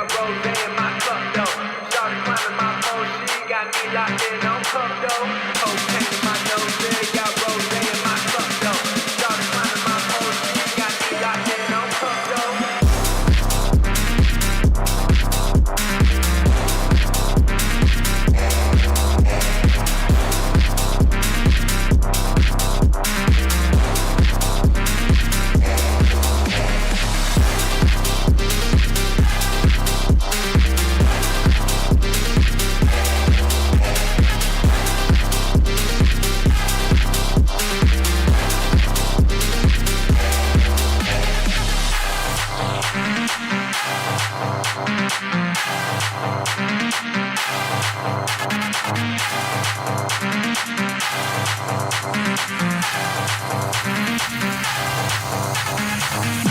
got rose in my cup though. Started climbing my pole, she got me locked in on cup though. Cocaine in my nose, got rose in my cup though. Started climbing my pole, she got me locked in on cup though.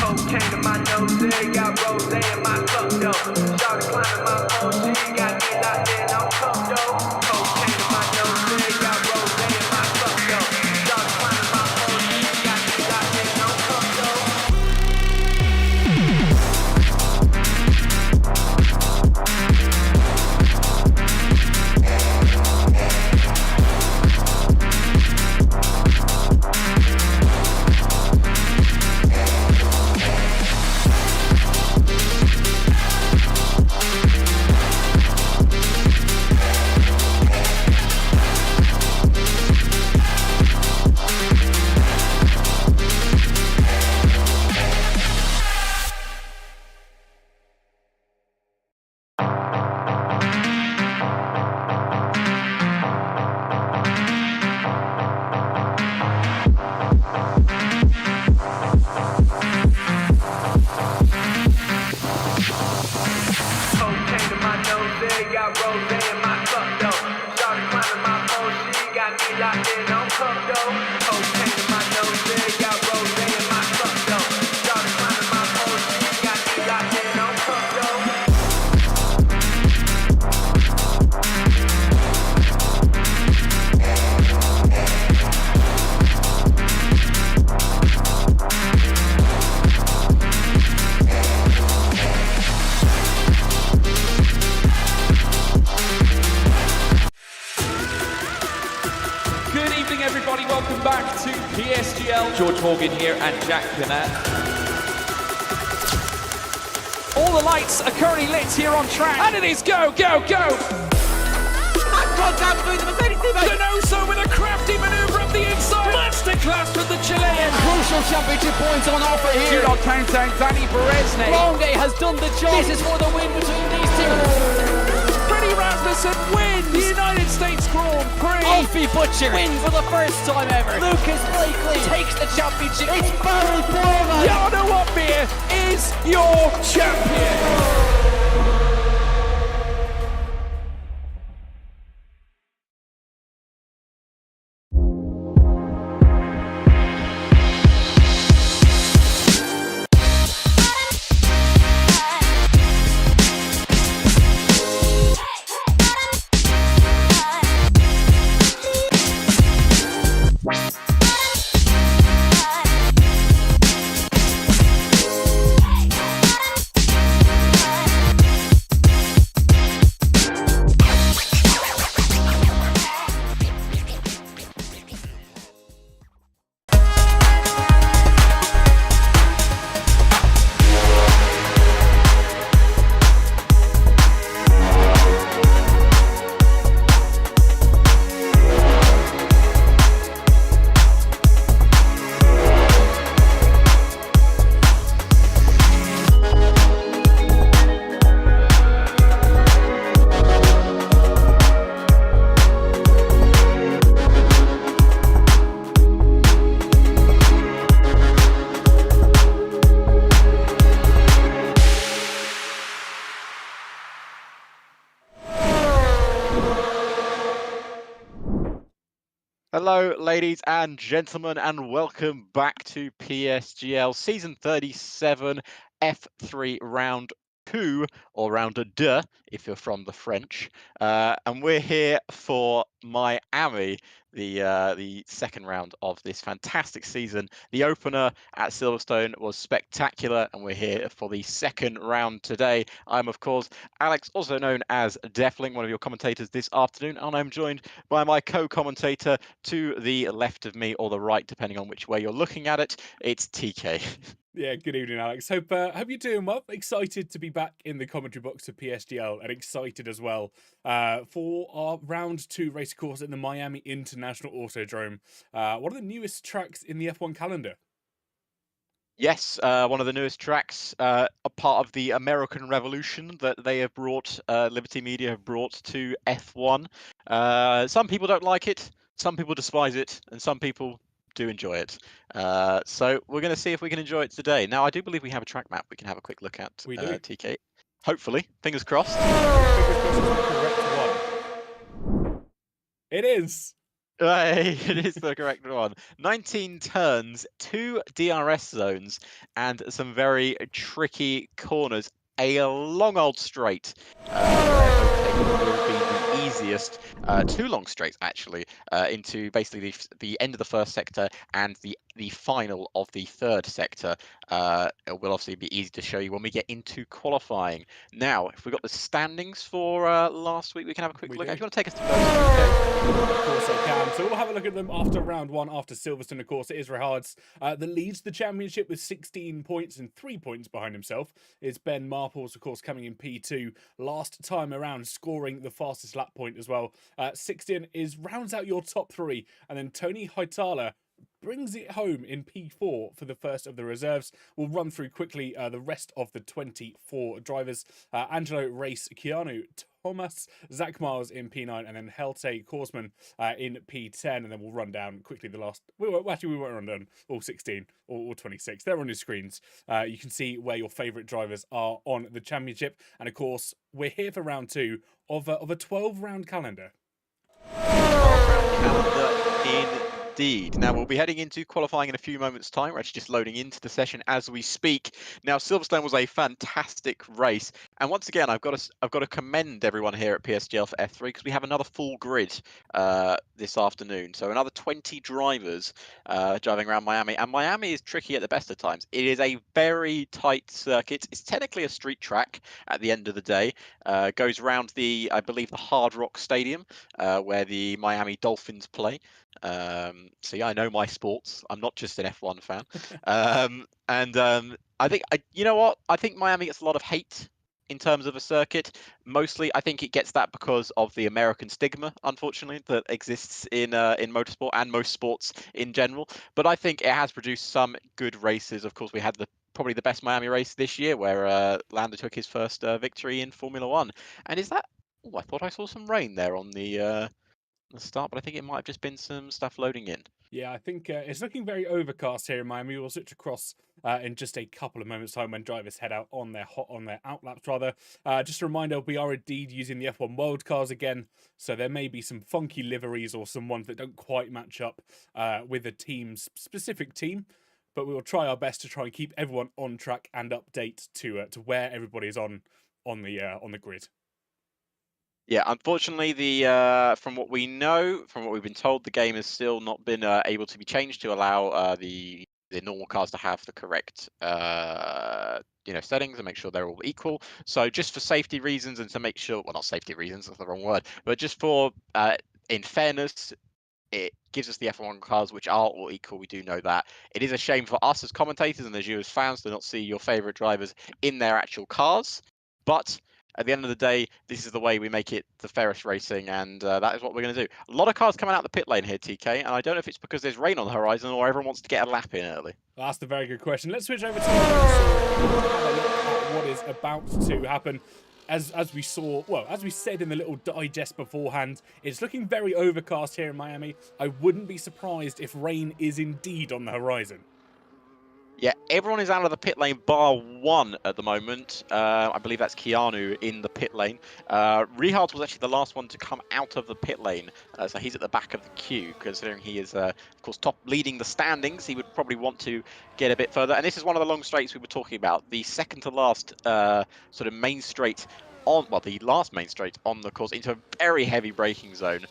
Cocaine in my nose, got rose in my cup though. Started climbing my pole, she got me locked in on cup though. Cocaine in my nose, got rose in my cup though. Started climbing my pole, she got me locked in on cup though. Cocaine in my nose, got rose in my cup though. Started climbing my pole, she got me locked in on cup though. Cocaine in my nose, got rose in my cup though. Started climbing my pole, she got me locked in on cup though. Good evening, everybody. Welcome back to PSGL. George Morgan here and Jack Gannett. All the lights are currently lit here on track, and it is go, go, go! Contact through the Mercedes teammate. Denoso with a crafty maneuver up the inside. Masterclass from the Chilean. Crucial championship points on offer here. Shootout countdown, Danny Berezne. Longay has done the job. This is for the win between these two. Freddie Rasmussen wins the United States Grand Prix. Alfie Butcher wins for the first time ever. Lucas Blakely takes the championship. It's Barry Foreman. Jarno Opmeer is your champion. Hello, ladies and gentlemen, and welcome back to PSGL Season 37 F3 Round 2, or round deux if you're from the French. And we're here for Miami, the second round of this fantastic season. The opener at Silverstone was spectacular, and we're here for the second round today. I'm, of course, Alex, also known as Deafling, one of your commentators this afternoon, and I'm joined by my co-commentator to the left of me, or the right, depending on which way you're looking at it. It's TK. Yeah, good evening, Alex. Hope you're doing well. Excited to be back in the commentary box of PSGL, and excited as well for our round 2 race course in the Miami International Autodrome. One of the newest tracks in the F1 calendar. Yes, one of the newest tracks, a part of the American Revolution that they have brought, Liberty Media have brought to F1. Some people don't like it, some people despise it, and some people do enjoy it. So we're going to see if we can enjoy it today. Now, I do believe we have a track map we can have a quick look at, We do. TK. Hopefully, fingers crossed. It is. It is the correct one. 19 turns, 2 DRS zones, and some very tricky corners. A long old straight, where will be the easiest. 2 long straights actually, into basically the end of the first sector and the final of the third sector. It will obviously be easy to show you when we get into qualifying. Now, if we got the standings for last week, we can have a quick look. If you want to take us to those, Of course I can. So we'll have a look at them after round 1, after Silverstone. Of course, it is Rehard's that leads the championship with 16 points, and 3 points behind himself is Ben Marples, of course, coming in P2 last time around, scoring the fastest lap point as well. 16 rounds out your top 3, and then Tony Hietala brings it home in P4 for the first of the reserves. We'll run through quickly the rest of the 24 drivers. Angelo Race, Keanu, Thomas, Zach Miles in P9, and then Helte Korsman in P10, and then we'll run down quickly the last... we won't run down all 16 or 26. They're on your screens. You can see where your favourite drivers are on the championship, and of course, we're here for round 2 of a 12-round calendar. 12-round calendar indeed. Now, we'll be heading into qualifying in a few moments' time. We're actually just loading into the session as we speak. Now, Silverstone was a fantastic race, and once again, I've got to commend everyone here at PSGL for F3, because we have another full grid this afternoon. So another 20 drivers driving around Miami, and Miami is tricky at the best of times. It is a very tight circuit. It's technically a street track at the end of the day. Goes around I believe, the Hard Rock Stadium, where the Miami Dolphins play. So yeah, I know my sports. I'm not just an F1 fan. I think, you know what? I think Miami gets a lot of hate in terms of a circuit. Mostly, I think it gets that because of the American stigma, unfortunately, that exists in motorsport and most sports in general. But I think it has produced some good races. Of course, we had probably the best Miami race this year, where Lando took his first victory in Formula One. And is that... Oh, I thought I saw some rain there on the start, but I think it might have just been some stuff loading in. Yeah, I think it's looking very overcast here in Miami. We'll switch across in just a couple of moments' time when drivers head out on their out laps, rather. Just a reminder, we are indeed using the F1 World cars again, so there may be some funky liveries or some ones that don't quite match up with a team's specific team, but we will try our best to try and keep everyone on track and update to where everybody is on the grid. Yeah, unfortunately, from what we know, from what we've been told, the game has still not been able to be changed to allow the normal cars to have the correct settings and make sure they're all equal. So just for safety reasons and to make sure, well, not safety reasons, that's the wrong word, but just for in fairness, it gives us the F1 cars which are all equal. We do know that. It is a shame for us as commentators and as you as fans to not see your favorite drivers in their actual cars, but at the end of the day, this is the way we make it the fairest racing, and that is what we're going to do. A lot of cars coming out the pit lane here, TK, and I don't know if it's because there's rain on the horizon or everyone wants to get a lap in early. That's a very good question. Let's switch over to what is about to happen. As we saw, well, as we said in the little digest beforehand, it's looking very overcast here in Miami. I wouldn't be surprised if rain is indeed on the horizon. Yeah, everyone is out of the pit lane bar one at the moment. I believe that's Keanu in the pit lane. Rehard was actually the last one to come out of the pit lane, so he's at the back of the queue, considering he is, of course, top leading the standings. He would probably want to get a bit further. And this is one of the long straights we were talking about, the second to last sort of main straight on, well, the last main straight on the course into a very heavy braking zone.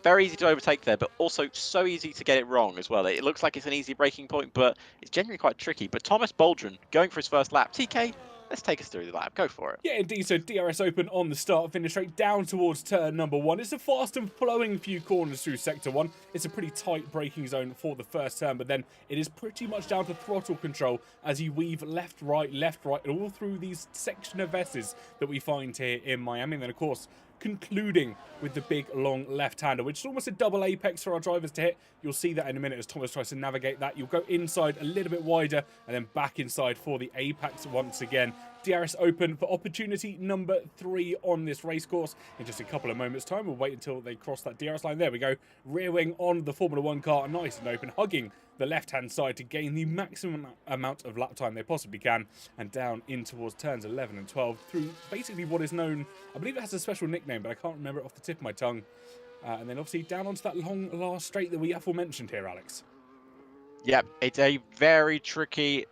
Very easy to overtake there, but also so easy to get it wrong as well. It looks like it's an easy braking point, but it's genuinely quite tricky. But Thomas Boldrin going for his first lap. TK, let's take us through the lap. Go for it. Yeah, indeed. So DRS open on the start, finish straight down towards turn number one. It's a fast and flowing few corners through sector one. It's a pretty tight braking zone for the first turn, but then it is pretty much down to throttle control as you weave left, right, and all through these section of S's that we find here in Miami. And then, of course, concluding with the big long left-hander, which is almost a double apex for our drivers to hit. You'll see that in a minute as Thomas tries to navigate that. You'll go inside a little bit wider and then back inside for the apex once again. DRS open for opportunity number 3 on this race course in just a couple of moments time. We'll wait until they cross that DRS line. There we go. Rear wing on the Formula 1 car, nice and open, hugging the left-hand side to gain the maximum amount of lap time they possibly can, and down in towards turns 11 and 12 through basically what is known, I believe it has a special nickname, but I can't remember it off the tip of my tongue. And then obviously down onto that long last straight that we aforementioned here, Alex. Yep, it's a very tricky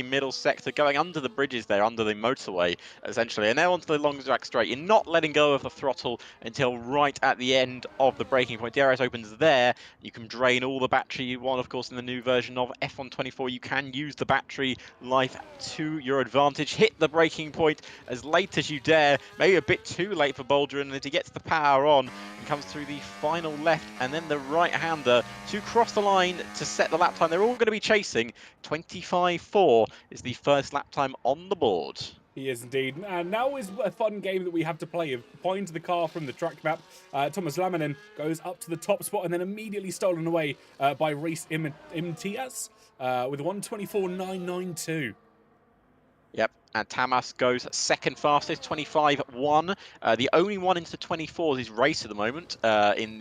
middle sector going under the bridges there, under the motorway, essentially. And now onto the long track straight. You're not letting go of the throttle until right at the end of the braking point. DRS opens there. You can drain all the battery you want, of course, in the new version of F124. You can use the battery life to your advantage. Hit the braking point as late as you dare. Maybe a bit too late for Boldrin. And as he gets the power on, he comes through the final left and then the right-hander to cross the line to set the lap time. They're all going to be chasing 25.4 is the first lap time on the board. He is indeed. And now is a fun game that we have to play of find the car from the track map. Thomas Laminen goes up to the top spot and then immediately stolen away by Reese Imtiaz with a 1:24.992. Yep, and Tamas goes second fastest, 25.1. The only one into 24s is Race at the moment in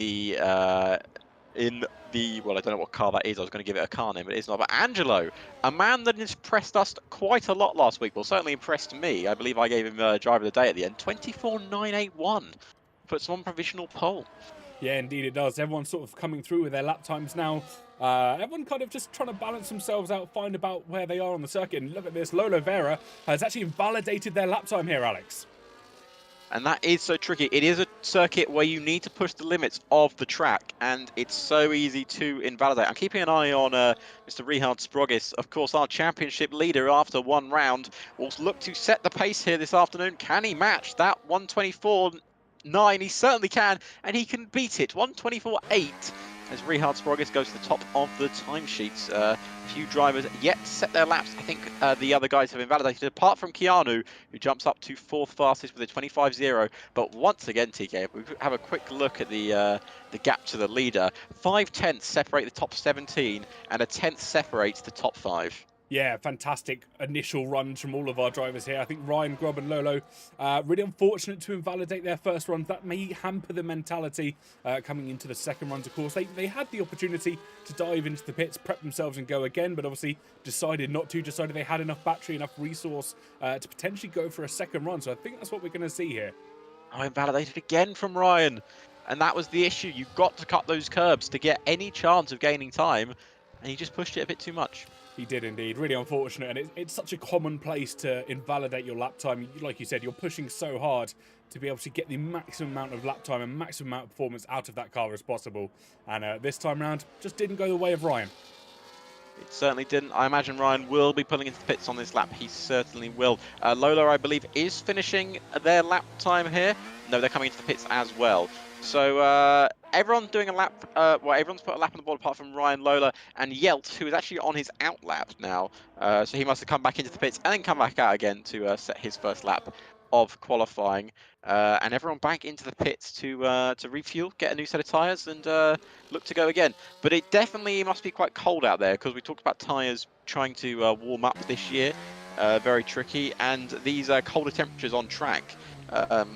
the, well, I don't know what car that is. I was going to give it a car name, but it's not. But Angelo, a man that impressed us quite a lot last week. Well, certainly impressed me. I believe I gave him driver of the day at the end. 24.981. Puts him on provisional pole. Yeah, indeed it does. Everyone's sort of coming through with their lap times now. Everyone kind of just trying to balance themselves out, find about where they are on the circuit. And look at this, Lolo Vera has actually invalidated their lap time here, Alex. And that is so tricky. It is a circuit where you need to push the limits of the track, and it's so easy to invalidate. I'm keeping an eye on Mr. Rehard Sprogis, of course, our championship leader after one round. Will look to set the pace here this afternoon. Can he match that 1:24.9? He certainly can, and he can beat it. 1:24.8 as Rehard Sprogis goes to the top of the timesheets. Few drivers yet to set their laps. I think the other guys have invalidated, apart from Keanu, who jumps up to 4th fastest with a 25.0. But once again, TK, if we have a quick look at the gap to the leader, 5/10 separate the top 17, and a 10th separates the top 5. Yeah, fantastic initial runs from all of our drivers here. I think Ryan, Grubb and Lolo, really unfortunate to invalidate their first runs. That may hamper the mentality coming into the second runs, of course. They had the opportunity to dive into the pits, prep themselves and go again, but obviously decided not to, decided they had enough battery, enough resource to potentially go for a second run. So I think that's what we're going to see here. Oh, invalidated again from Ryan. And that was the issue. You've got to cut those curbs to get any chance of gaining time, and he just pushed it a bit too much. He did indeed. Really unfortunate, and it's such a common place to invalidate your lap time. Like you said, you're pushing so hard to be able to get the maximum amount of lap time and maximum amount of performance out of that car as possible. And this time around, just didn't go the way of Ryan. It certainly didn't. I imagine Ryan will be pulling into the pits on this lap. He certainly will. Lola, I believe, is finishing their lap time here. No, they're coming into the pits as well. So everyone's doing a lap, well, everyone's put a lap on the board apart from Ryan, Lola, and Yelt, who is actually on his out lap now. So he must have come back into the pits and then come back out again to set his first lap of qualifying. And everyone back into the pits to refuel, get a new set of tyres, and look to go again. But it definitely must be quite cold out there, because we talked about tyres trying to warm up this year. Very tricky, and these colder temperatures on track, by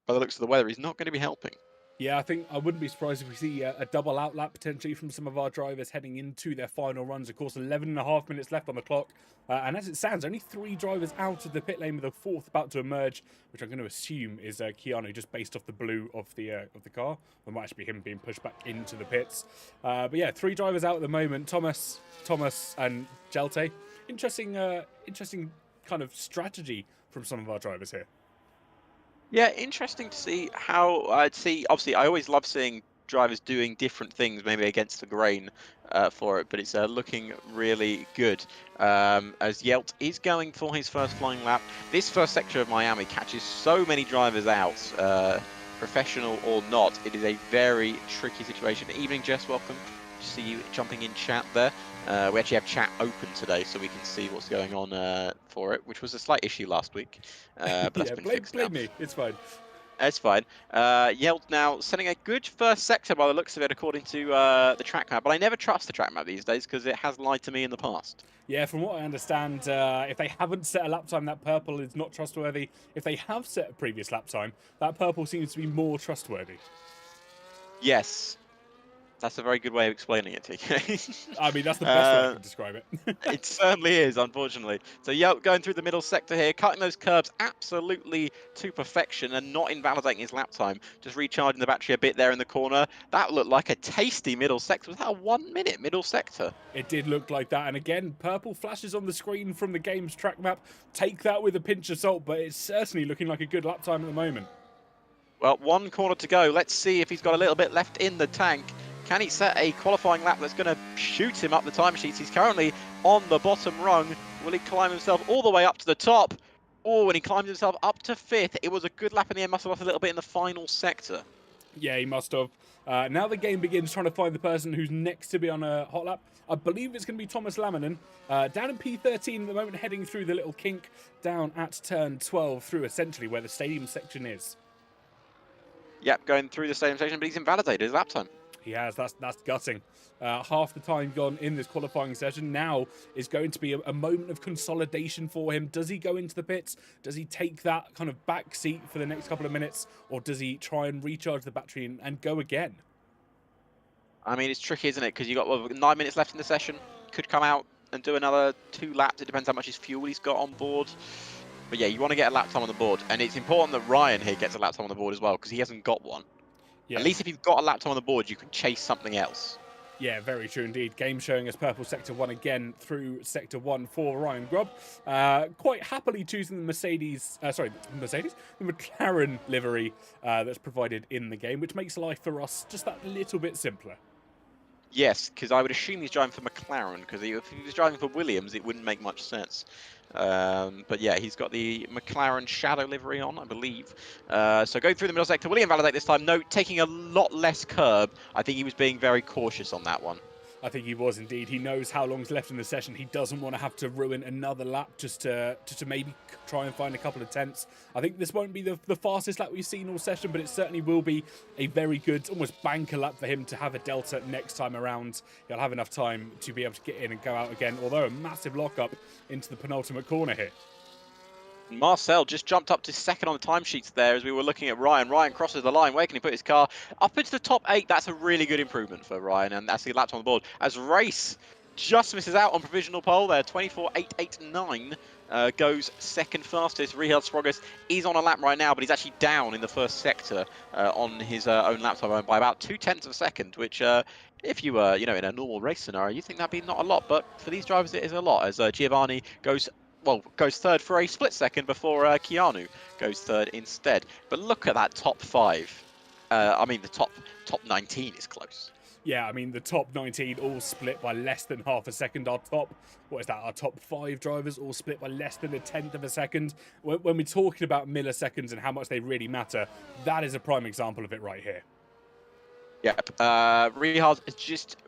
the looks of the weather, is not going to be helping. Yeah, I think I wouldn't be surprised if we see a double out lap potentially from some of our drivers heading into their final runs. Of course, 11.5 minutes left on the clock. And as it stands, only 3 drivers out of the pit lane with a 4th about to emerge, which I'm going to assume is Keanu, just based off the blue of the car. Or might actually be him being pushed back into the pits. But yeah, 3 drivers out at the moment. Thomas, and Jelte. Interesting kind of strategy from some of our drivers here. Yeah, interesting to see how I'd see. Obviously, I always love seeing drivers doing different things, maybe against the grain for it, but it's looking really good. As Yelt is going for his first flying lap. This first sector of Miami catches so many drivers out, professional or not. It is a very tricky situation. Evening, Jess, welcome. See you jumping in chat there. We actually have chat open today, so we can see what's going on for it, which was a slight issue last week, but that's been fixed now. Blame me, it's fine. It's fine. Yeld now sending a good first sector by the looks of it, according to the track map. But I never trust the track map these days because it has lied to me in the past. Yeah, from what I understand, if they haven't set a lap time, that purple is not trustworthy. If they have set a previous lap time, that purple seems to be more trustworthy. Yes. That's a very good way of explaining it, TK. I mean, that's the best way I can describe it. It certainly is, unfortunately. So Yelp going through the middle sector here, cutting those curbs absolutely to perfection and not invalidating his lap time. Just recharging the battery a bit there in the corner. That looked like a tasty middle sector. Was that a 1 minute middle sector? It did look like that. And again, purple flashes on the screen from the game's track map. Take that with a pinch of salt, but it's certainly looking like a good lap time at the moment. Well, 1 corner to go. Let's see if he's got a little bit left in the tank. Can he set a qualifying lap that's going to shoot him up the timesheets? He's currently on the bottom rung. Will he climb himself all the way up to the top? Oh, and he climbs himself up to 5th. It was a good lap in the end. Must have lost a little bit in the final sector. Yeah, he must have. Now the game begins trying to find the person who's next to be on a hot lap. I believe it's going to be Thomas Laminen. Down in P13 at the moment, heading through the little kink down at turn 12 through essentially where the stadium section is. Yep, going through the stadium section, but he's invalidated his lap time. He has. That's gutting. Half the time gone in this qualifying session. Now is going to be a moment of consolidation for him. Does he go into the pits? Does he take that kind of back seat for the next couple of minutes? Or does he try and recharge the battery and go again? I mean, it's tricky, isn't it? Because you've got 9 minutes left in the session. Could come out and do another 2 laps. It depends how much his fuel he's got on board. But yeah, you want to get a lap time on the board. And it's important that Ryan here gets a lap time on the board as well, because he hasn't got one. Yeah. At least if you've got a lap time on the board, you can chase something else. Yeah, very true indeed. Game showing us purple sector 1 again through sector 1 for Ryan Grubb. Quite happily choosing the the McLaren livery that's provided in the game, which makes life for us just that little bit simpler. Yes, because I would assume he's driving for McLaren, because if he was driving for Williams, it wouldn't make much sense. But yeah, he's got the McLaren Shadow livery on, I believe. So going through the middle sector, will he invalidate this time? No, taking a lot less curb. I think he was being very cautious on that one. I think he was indeed. He knows how long's left in the session. He doesn't want to have to ruin another lap just to maybe try and find a couple of tenths. I think this won't be the fastest lap we've seen all session, but it certainly will be a very good, almost banker lap for him to have a delta next time around. He'll have enough time to be able to get in and go out again, although a massive lockup into the penultimate corner here. Marcel just jumped up to 2nd on the timesheets there as we were looking at Ryan. Ryan crosses the line. Where can he put his car? Up into the top 8. That's a really good improvement for Ryan, and that's the lap time on the board. As Race just misses out on provisional pole there. 24.889 goes 2nd fastest. Rehard Sprogis is on a lap right now, but he's actually down in the 1st sector on his own lap time by about 0.2 of a second, which if you were, in a normal race scenario, you think that'd be not a lot, but for these drivers it is a lot, as Giovanni goes 3rd for a split second before Keanu goes 3rd instead. But look at that top 5. I mean, the top 19 is close. Yeah, I mean, the top 19 all split by less than half a second. Our top 5 drivers all split by less than 1/10 of a second. When we're talking about milliseconds and how much they really matter, that is a prime example of it right here. Yep. Rehard has just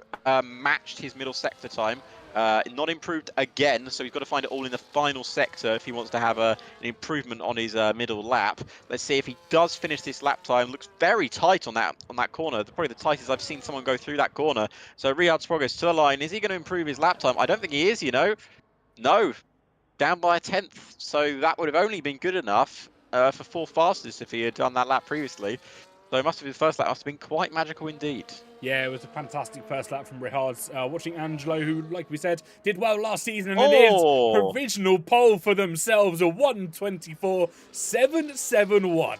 matched his middle sector time. Not improved again, so he's got to find it all in the final sector if he wants to have an improvement on his middle lap. Let's see if he does finish this lap time. Looks very tight on that corner. Probably the tightest I've seen someone go through that corner. So Rehard Sprogis to the line. Is he going to improve his lap time? I don't think he is, No, down by 1/10. So that would have only been good enough for 4th fastest if he had done that lap previously. So it must have been the first lap. Must have been quite magical indeed. Yeah, it was a fantastic first lap from Rehard. Watching Angelo, who, like we said, did well last season, and it is provisional pole for themselves, a 1:24.771.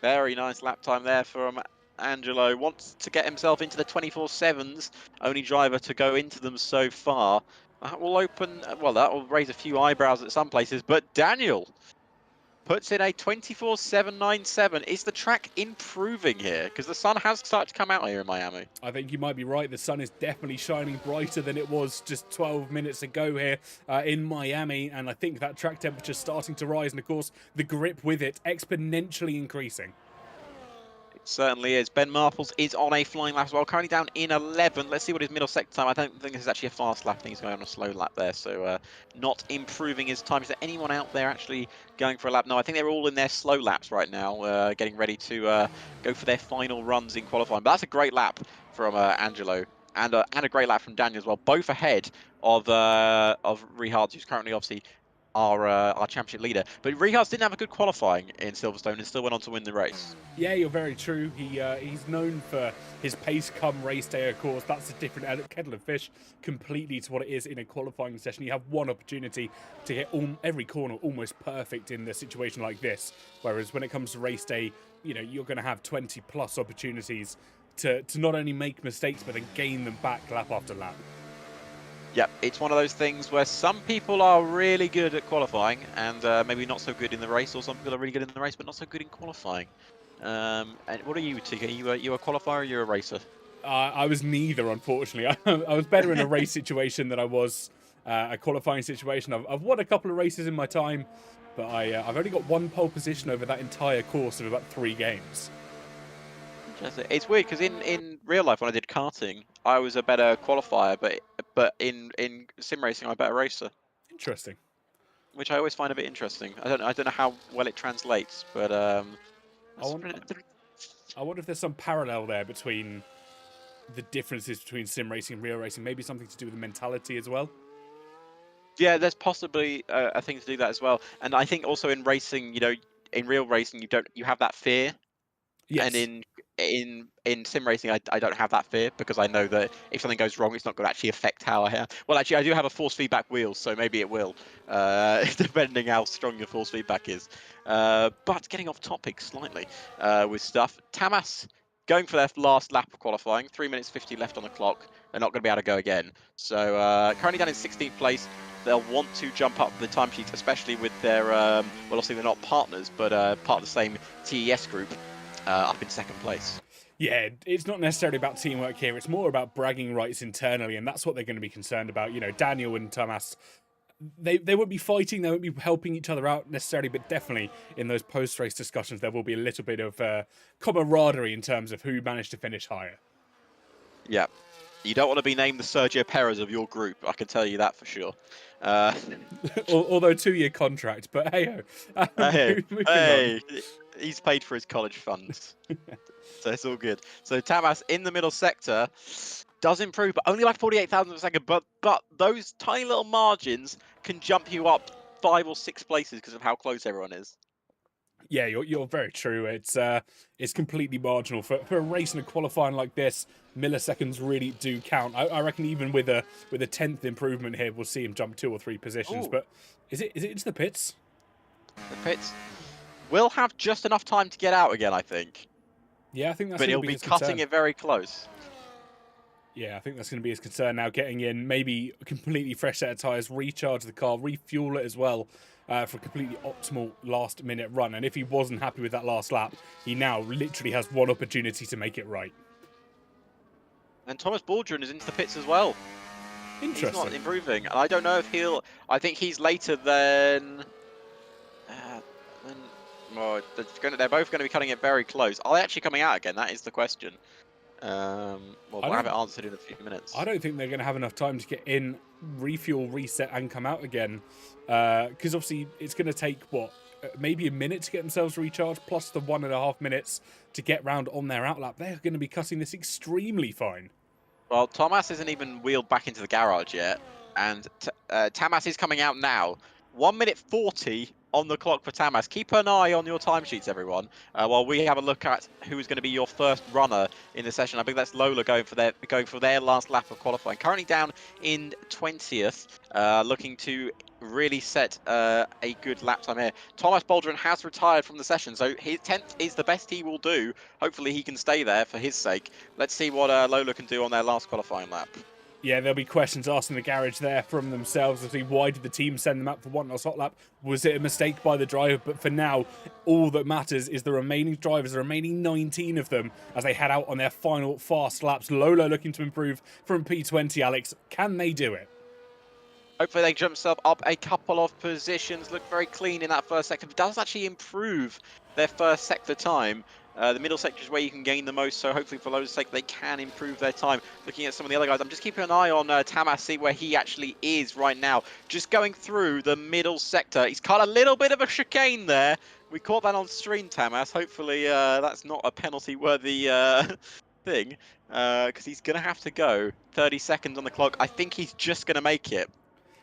Very nice lap time there from Angelo. Wants to get himself into the 24/7s. Only driver to go into them so far. That will open, well, that will raise a few eyebrows at some places. But Daniel puts in a 24.797. Is the track improving here? Because the sun has started to come out here in Miami. I think you might be right. The sun is definitely shining brighter than it was just 12 minutes ago here in Miami. And I think that track temperature is starting to rise. And of course, the grip with it exponentially increasing. Certainly is. Ben Marples is on a flying lap as well, currently down in 11. Let's see what his middle sector time. I don't think this is actually a fast lap. I think he's going on a slow lap there, so not improving his time. Is there anyone out there actually going for a lap? No, I think they're all in their slow laps right now, getting ready to go for their final runs in qualifying. But that's a great lap from Angelo, and a great lap from Daniel as well, both ahead of Rehard, who's currently obviously our championship leader. But Rehard didn't have a good qualifying in Silverstone and still went on to win the race. Yeah, you're very true. He's known for his pace come race day, of course. That's a different kettle of fish completely to what it is in a qualifying session. You have one opportunity to get every corner almost perfect in a situation like this. Whereas when it comes to race day, you know, you're going to have 20 plus opportunities to not only make mistakes, but then gain them back lap after lap. Yep, it's one of those things where some people are really good at qualifying and maybe not so good in the race, or some people are really good in the race but not so good in qualifying. And what are you, TK? You a qualifier or you a racer? I was neither, unfortunately. I was better in a race situation than I was a qualifying situation. I've won a couple of races in my time, but I've only got one pole position over that entire course of about 3 games. It's weird because in real life when I did karting, I was a better qualifier, but in sim racing I'm a better racer. Interesting. Which I always find a bit interesting. I don't know how well it translates, but I wonder if there's some parallel there between the differences between sim racing and real racing. Maybe something to do with the mentality as well. Yeah, there's possibly a thing to do that as well. And I think also in racing, you know, in real racing you have that fear. Yes. And in sim racing, I don't have that fear because I know that if something goes wrong, it's not going to actually affect how I have. Well, actually, I do have a force feedback wheel, so maybe it will, depending how strong your force feedback is. But getting off topic slightly with stuff, Tamas going for their last lap of qualifying, 3 minutes 50 left on the clock. They're not going to be able to go again. So currently down in 16th place. They'll want to jump up the timesheets, especially with their, well, obviously they're not partners, but part of the same TES group. Up in 2nd place. Yeah, it's not necessarily about teamwork here. It's more about bragging rights internally, and that's what they're going to be concerned about. You know, Daniel and Thomas, they won't be fighting, they won't be helping each other out necessarily, but definitely in those post-race discussions, there will be a little bit of camaraderie in terms of who managed to finish higher. Yeah. You don't want to be named the Sergio Perez of your group, I can tell you that for sure. Although 2-year contract, but hey-ho. Hey, he's paid for his college funds. So it's all good. So Tamas in the middle sector does improve, but only like 48,000 of a second. But those tiny little margins can jump you up 5 or 6 places because of how close everyone is. Yeah, you're very true. It's completely marginal for a race and a qualifying like this. Milliseconds really do count. I reckon even with a 10th improvement here, we'll see him jump 2 or 3 positions. Ooh. But is it into the pits? The pits will have just enough time to get out again, I think. Yeah, I think that's. But he'll be cutting it very close. Yeah, I think that's going to be his concern now. Getting in, maybe a completely fresh set of tyres, recharge the car, refuel it as well. For a completely optimal last-minute run. And if he wasn't happy with that last lap, he now literally has one opportunity to make it right. And Thomas Baldwin is into the pits as well. Interesting. He's not improving. I don't know if he'll... I think he's later than... well, they're both going to be cutting it very close. Are they actually coming out again? That is the question. Well, we'll have it answered in a few minutes. I don't think they're going to have enough time to get in, refuel, reset, and come out again. Because obviously it's going to take, what, maybe a minute to get themselves recharged, plus the 1.5 minutes to get round on their outlap. They're going to be cutting this extremely fine. Well, Thomas isn't even wheeled back into the garage yet, and Tamas is coming out now. 1 minute 40 on the clock for Tamas. Keep an eye on your timesheets, everyone, while we have a look at who is going to be your first runner in the session. I think that's Lola going for their last lap of qualifying. Currently down in 20th, looking to really set a good lap time here. Thomas Baldwin has retired from the session, so his 10th is the best he will do. Hopefully he can stay there for his sake. Let's see what Lola can do on their last qualifying lap. Yeah, there'll be questions asked in the garage there from themselves. Obviously, why did the team send them up for one last hot lap? Was it a mistake by the driver? But for now, all that matters is the remaining drivers, the remaining 19 of them, as they head out on their final fast laps. Lola looking to improve from P20, Alex. Can they do it? Hopefully they jump themselves up a couple of positions. Look very clean in that first sector. It does actually improve their first sector time. The middle sector is where you can gain the most, so hopefully for Loda's sake they can improve their time. Looking at some of the other guys, I'm just keeping an eye on Tamas, see where he actually is right now. Just going through the middle sector. He's caught a little bit of a chicane there. We caught that on stream, Tamas. Hopefully that's not a penalty-worthy thing, because he's going to have to go. 30 seconds on the clock. I think he's just going to make it.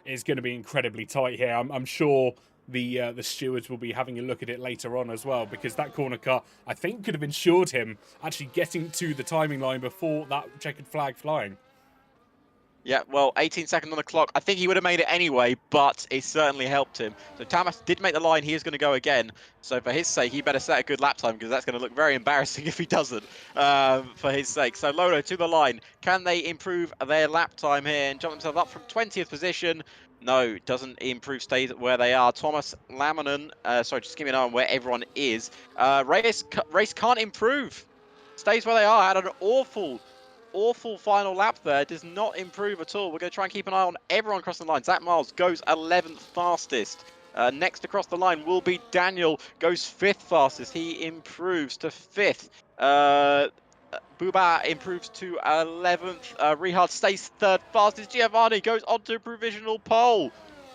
It's going to be incredibly tight here. I'm sure the stewards will be having a look at it later on as well, because that corner car, I think, could have ensured him actually getting to the timing line before that checkered flag flying. Yeah, well, 18 seconds on the clock. I think he would have made it anyway, but it certainly helped him. So Tamas did make the line. He is going to go again. So for his sake, he better set a good lap time, because that's going to look very embarrassing if he doesn't, for his sake. So Lola to the line. Can they improve their lap time here and jump themselves up from 20th position? No, doesn't improve, stays where they are. Thomas Laminen, sorry, just give me an eye on where everyone is. Race can't improve. Stays where they are. Had an awful final lap there. Does not improve at all. We're going to try and keep an eye on everyone crossing the line. Zach Miles goes 11th fastest. Next across the line will be Daniel, goes 5th fastest. He improves to 5th. Buba improves to 11th. Rehard stays 3rd fastest. Giovanni goes onto provisional pole.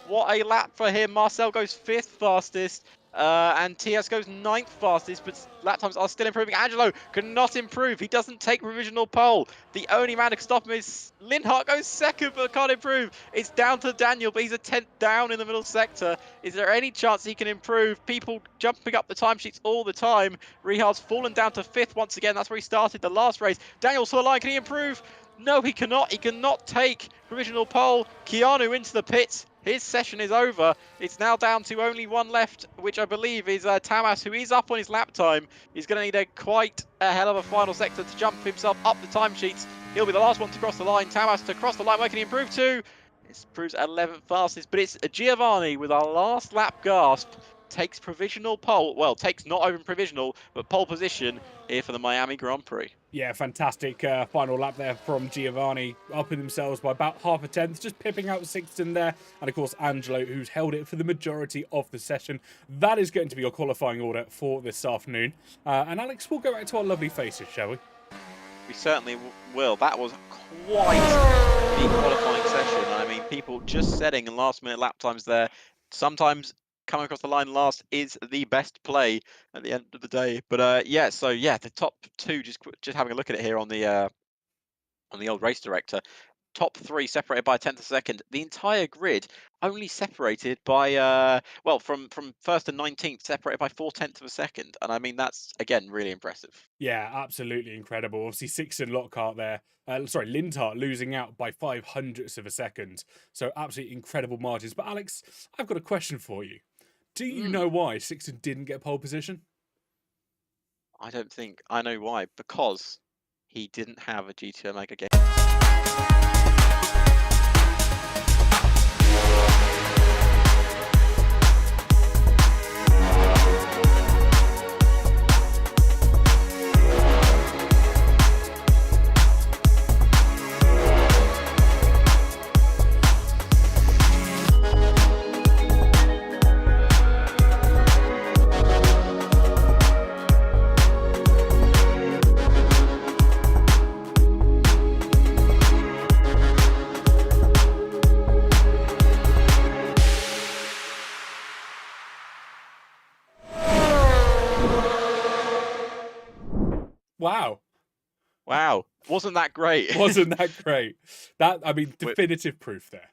What a lap for him. Marcel goes 5th fastest. And TS goes 9th fastest, but lap times are still improving. Angelo cannot improve. He doesn't take provisional pole. The only man who can stop him is Linhart, goes 2nd, but can't improve. It's down to Daniel, but he's a 10th down in the middle sector. Is there any chance he can improve? People jumping up the timesheets all the time. Rehard's fallen down to 5th once again. That's where he started the last race. Daniel's to the line. Can he improve? No, he cannot. He cannot take provisional pole. Keanu into the pits. His session is over. It's now down to only one left, which I believe is Tamas, who is up on his lap time. He's going to need quite a hell of a final sector to jump himself up the timesheets. He'll be the last one to cross the line. Tamas to cross the line. Where can he improve to? It proves 11th fastest, but it's Giovanni with our last lap gasp. Takes provisional pole. Well, takes not even provisional, but pole position here for the Miami Grand Prix. Yeah, fantastic final lap there from Giovanni, upping themselves by about half a tenth, just pipping out Sixton there. And of course, Angelo, who's held it for the majority of the session. That is going to be your qualifying order for this afternoon. And Alex, we'll go back to our lovely faces, shall we? We certainly will. That was quite the qualifying session. I mean, people just setting last-minute lap times there. Sometimes coming across the line last is the best play at the end of the day. But yeah, so yeah, the top two, just having a look at it here on the old race director. Top three separated by a tenth of a second. The entire grid only separated by well, from first to 19th, separated by 4/10 of a second. And I mean, that's again really impressive. Yeah, absolutely incredible. Obviously, Sixton Lockhart there. Linhart losing out by 5/100ths of a second. So absolutely incredible margins. But Alex, I've got a question for you. Do you know why Sixton didn't get pole position? I don't think I know why. Because he didn't have a GT Omega game. Wow. Wow, wasn't that great? Wasn't that great? That, I mean, definitive proof there.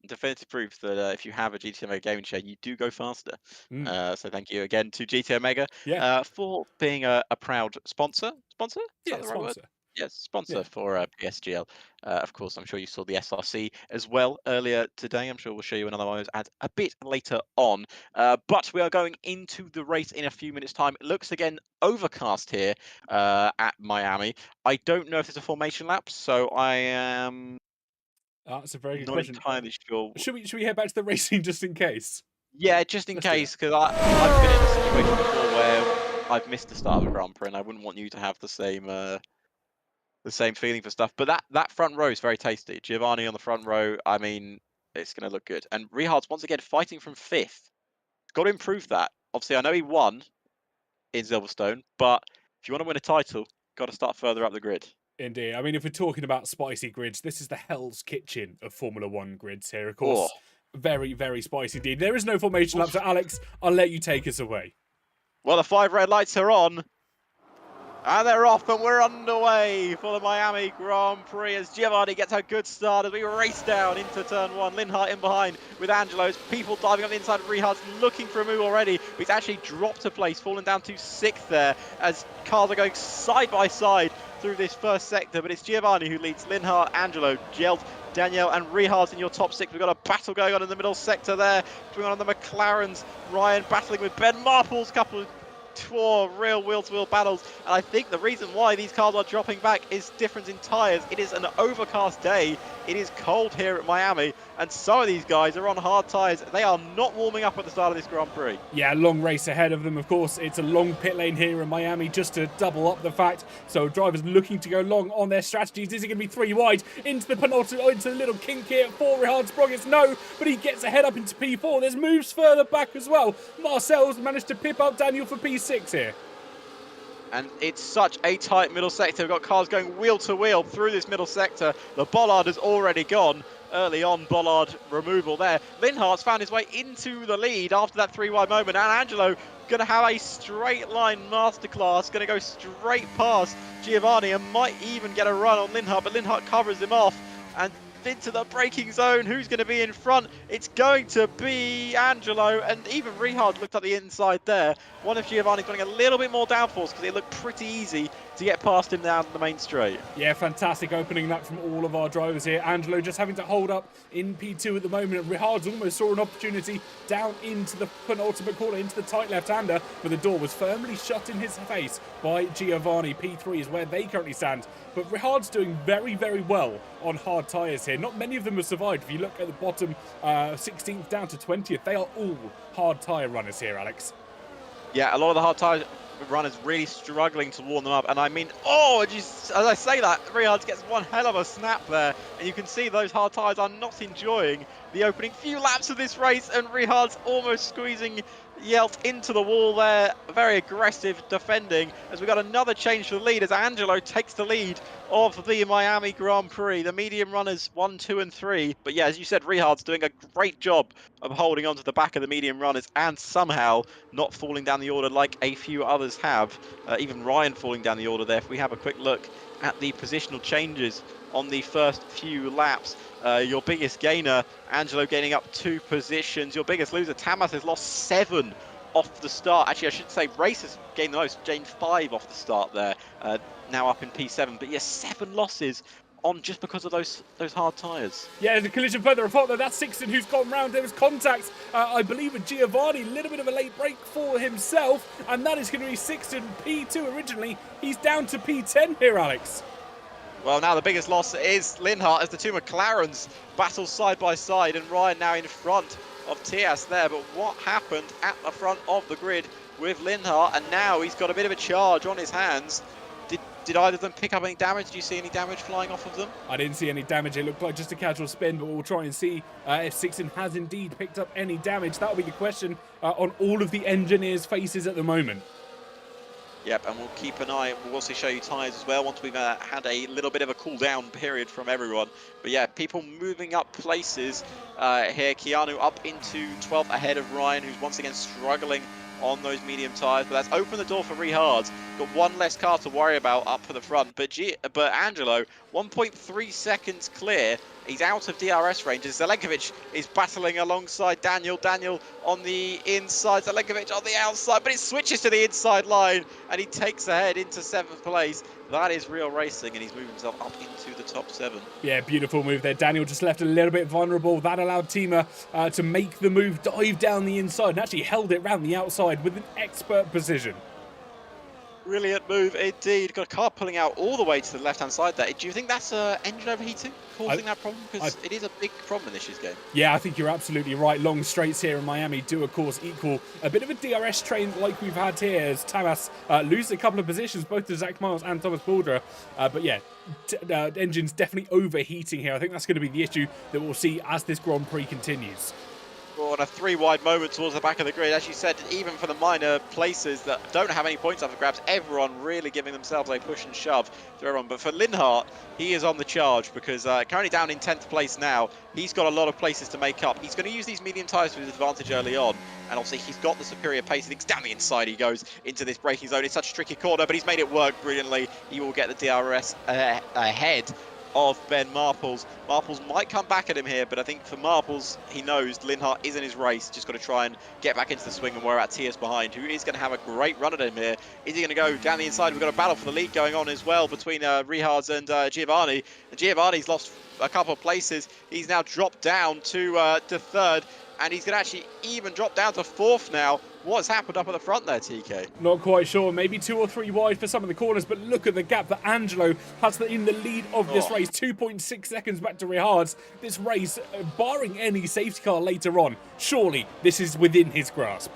definitive proof that if you have a GT Omega gaming chair, you do go faster. So thank you again to GT Omega Yeah, for being a proud sponsor. Sponsor? Is yeah, that the right word? sponsor. Yes, sponsor Yeah. for PSGL. Of course, I'm sure you saw the SRC as well earlier today. I'm sure we'll show you another one of those ads a bit later on. But we are going into the race in a few minutes' time. It looks again overcast here at Miami. I don't know if it's a formation lap, so I am That's a very good not question. entirely sure. Should we head back to the racing just in case? Yeah, just in Let's do case, because I've been in a situation before where I've missed the start of a Grand Prix, and I wouldn't want you to have the same feeling for stuff. But that front row is very tasty. Giovanni on the front row, I mean, it's going to look good. And Rehard's once again fighting from 5th. Got to improve that. Obviously, I know he won in Silverstone, but if you want to win a title, got to start further up the grid. Indeed. I mean, if we're talking about spicy grids, this is the Hell's Kitchen of Formula One grids here. Of Oh, course, very, very spicy indeed. There is no formation lap, so Alex, I'll let you take us away. well, the 5 red lights are on. And they're off, and we're underway for the Miami Grand Prix as Giovanni gets a good start as we race down into turn 1. Linhart in behind with Angelo's. People diving on the inside of Rehard's looking for a move already. But he's actually dropped a place, fallen down to 6th there as cars are going side by side through this first sector. But it's Giovanni who leads Linhart, Angelo, Gelt, Danielle and Rehard's in your top 6. We've got a battle going on in the middle sector there between one of the McLarens. Ryan battling with Ben Marple's couple of real wheel-to-wheel battles, and I think the reason why these cars are dropping back is difference in tyres. It is an overcast day, it is cold here at Miami, and some of these guys are on hard tyres. They are not warming up at the start of this Grand Prix. Yeah, long race ahead of them, of course. It's a long pit lane here in Miami just to double up the fact. So drivers looking to go long on their strategies. Is it going to be 3 wide into the penultimate, into the little kink here for Rehard Sproggets? No, but he gets ahead up into P4. There's moves further back as well. Marcel's managed to pip up Daniel for P6 here. And it's such a tight middle sector. We've got cars going wheel to wheel through this middle sector. The bollard has already gone. Early on, bollard removal there. Linhart's found his way into the lead after that 3 wide moment. And Angelo going to have a straight line masterclass. Going to go straight past Giovanni and might even get a run on Linhart. But Linhart covers him off and into the braking zone. Who's going to be in front? It's going to be Angelo, and even Rehard looked at the inside there. One of Giovanni's running a little bit more downforce because it looked pretty easy to get past him down the main straight. Yeah, fantastic opening lap from all of our drivers here. Angelo just having to hold up in P2 at the moment. Rehard's almost saw an opportunity down into the penultimate corner, into the tight left-hander, but the door was firmly shut in his face by Giovanni. P3 is where they currently stand. But Rehard's doing very, very well on hard tyres here. Not many of them have survived. If you look at the bottom 16th down to 20th, they are all hard tyre runners here, Alex. Yeah, a lot of the hard tyre runners really struggling to warm them up. And I mean, oh, just, as I say that, Rehard gets one hell of a snap there. And you can see those hard tyres are not enjoying the opening few laps of this race. And Rehard's almost squeezing Yelt into the wall there. Very aggressive defending as we got another change for the lead as Angelo takes the lead of the Miami Grand Prix. The medium runners 1, 2 and 3. But yeah, as you said, Rehard's doing a great job of holding on to the back of the medium runners and somehow not falling down the order like a few others have. Even Ryan falling down the order there. If we have a quick look at the positional changes on the first few laps. Your biggest gainer, Angelo, gaining up 2 positions. Your biggest loser, Tamas, has lost 7 off the start. Actually, I should say Race has gained the most, gained 5 off the start there. Now up in P7. But yes, 7 losses on just because of those hard tyres. Yeah, the collision further apart there. That's Sixton who's gone round. There was contact, I believe, with Giovanni. A little bit of a late break for himself. And that is going to be Sixton P2 originally. He's down to P10 here, Alex. Well, now the biggest loss is Linhart as the 2 McLarens battle side by side, and Ryan now in front of Tias there. But what happened at the front of the grid with Linhart? And now he's got a bit of a charge on his hands. Did either of them pick up any damage? Do you see any damage flying off of them? I didn't see any damage. It looked like just a casual spin, but we'll try and see if Sixton has indeed picked up any damage. That'll be the question on all of the engineers' faces at the moment. Yep, and we'll keep an eye. We'll also show you tyres as well once we've had a little bit of a cool down period from everyone. But yeah, people moving up places here. Keanu up into 12th ahead of Ryan, who's once again struggling on those medium tyres. But that's opened the door for Rehard. Got one less car to worry about up for the front. But Angelo, 1.3 seconds clear He's out of DRS range. Zelenkovic is battling alongside Daniel. Daniel on the inside, Zelenkovic on the outside, but it switches to the inside line and he takes ahead into 7th place. That is real racing, and he's moved himself up into the top 7. Yeah, beautiful move there. Daniel just left a little bit vulnerable. That allowed Tima to make the move, dive down the inside, and actually held it round the outside with an expert precision. Brilliant move indeed. Got a car pulling out all the way to the left-hand side there. Do you think that's engine overheating causing that problem? Because it is a big problem in this year's game. Yeah, I think you're absolutely right. Long straights here in Miami do, of course, equal a bit of a DRS train like we've had here as Tamas loses a couple of positions, both to Zach Miles and Thomas Baldra. But yeah, engine's definitely overheating here. I think that's going to be the issue that we'll see as this Grand Prix continues. On a 3-wide moment towards the back of the grid. As you said, even for the minor places that don't have any points up for grabs, everyone really giving themselves a push and shove through everyone. But for Rehard, he is on the charge because currently down in 10th place now, he's got a lot of places to make up. He's going to use these medium tyres to his advantage early on, and obviously he's got the superior pace. He thinks down the inside he goes into this braking zone. It's such a tricky corner, but he's made it work brilliantly. He will get the DRS ahead of Ben Marples. Marples might come back at him here, but I think for Marples, he knows Rehard is in his race. Just got to try and get back into the swing and worry about Tias behind, who is going to have a great run at him here. Is he going to go down the inside? We've got a battle for the lead going on as well between Rehard and Giovanni. And Giovanni's lost a couple of places. He's now dropped down to 3rd, and he's going to actually even drop down to 4th now. What's happened up at the front there, TK? Not quite sure. Maybe 2 or 3 wide for some of the corners, but look at the gap that Angelo has in the lead of this race. 2.6 seconds back to Rehard's. This race, barring any safety car later on, surely this is within his grasp.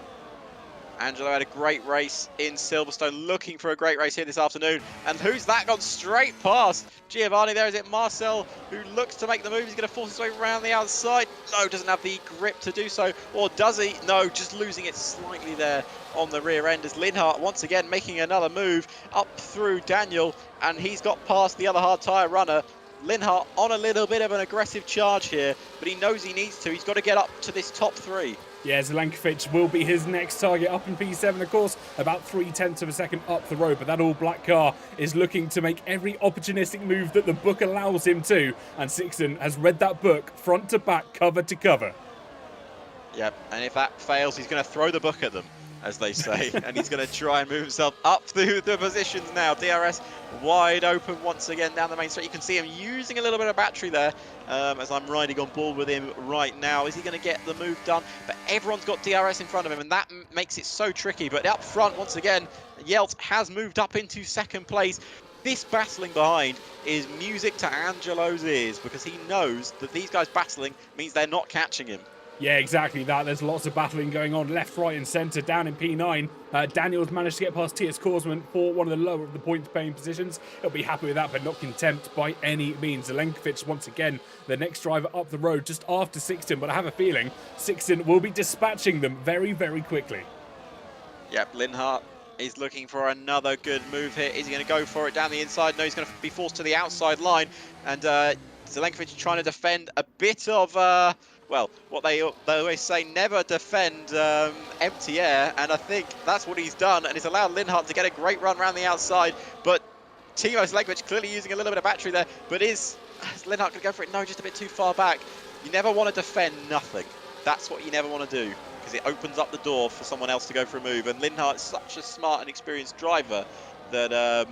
Angelo had a great race in Silverstone, looking for a great race here this afternoon. And who's that gone straight past? Giovanni there. Is it Marcel who looks to make the move? He's going to force his way around the outside. No, doesn't have the grip to do so. Or does he? No, just losing it slightly there on the rear end as Rehard once again making another move up through Daniel. And he's got past the other hard tyre runner. Rehard on a little bit of an aggressive charge here, but he knows he needs to. He's got to get up to this top 3. Yeah, Zelenkovic will be his next target up in P7, of course, about 0.3 of a second up the road. But that all-black car is looking to make every opportunistic move that the book allows him to. And Sixton has read that book front to back, cover to cover. Yep, and if that fails, he's going to throw the book at them, as they say. And he's going to try and move himself up through the positions now. DRS wide open once again down the main straight. You can see him using a little bit of battery there as I'm riding on board with him right now. Is he going to get the move done? But everyone's got DRS in front of him, and that makes it so tricky. But up front, once again, Yelt has moved up into 2nd place. This battling behind is music to Angelo's ears because he knows that these guys battling means they're not catching him. Yeah, exactly that. There's lots of battling going on left, right and centre down in P9. Daniel's managed to get past Tias Korsman for one of the lower of the points-paying positions. He'll be happy with that, but not content by any means. Zelenkovic, once again, the next driver up the road just after Sixton, but I have a feeling Sixton will be dispatching them very, very quickly. Yep, Rehard is looking for another good move here. Is he going to go for it down the inside? No, he's going to be forced to the outside line. And Zelenkovic trying to defend a bit of... well, what they always say, never defend empty air, and I think that's what he's done, and it's allowed Rehard to get a great run around the outside, but Timo Zelenkovic clearly using a little bit of battery there, but is Rehard going to go for it? No, just a bit too far back. You never want to defend nothing. That's what you never want to do, because it opens up the door for someone else to go for a move, and Rehard is such a smart and experienced driver that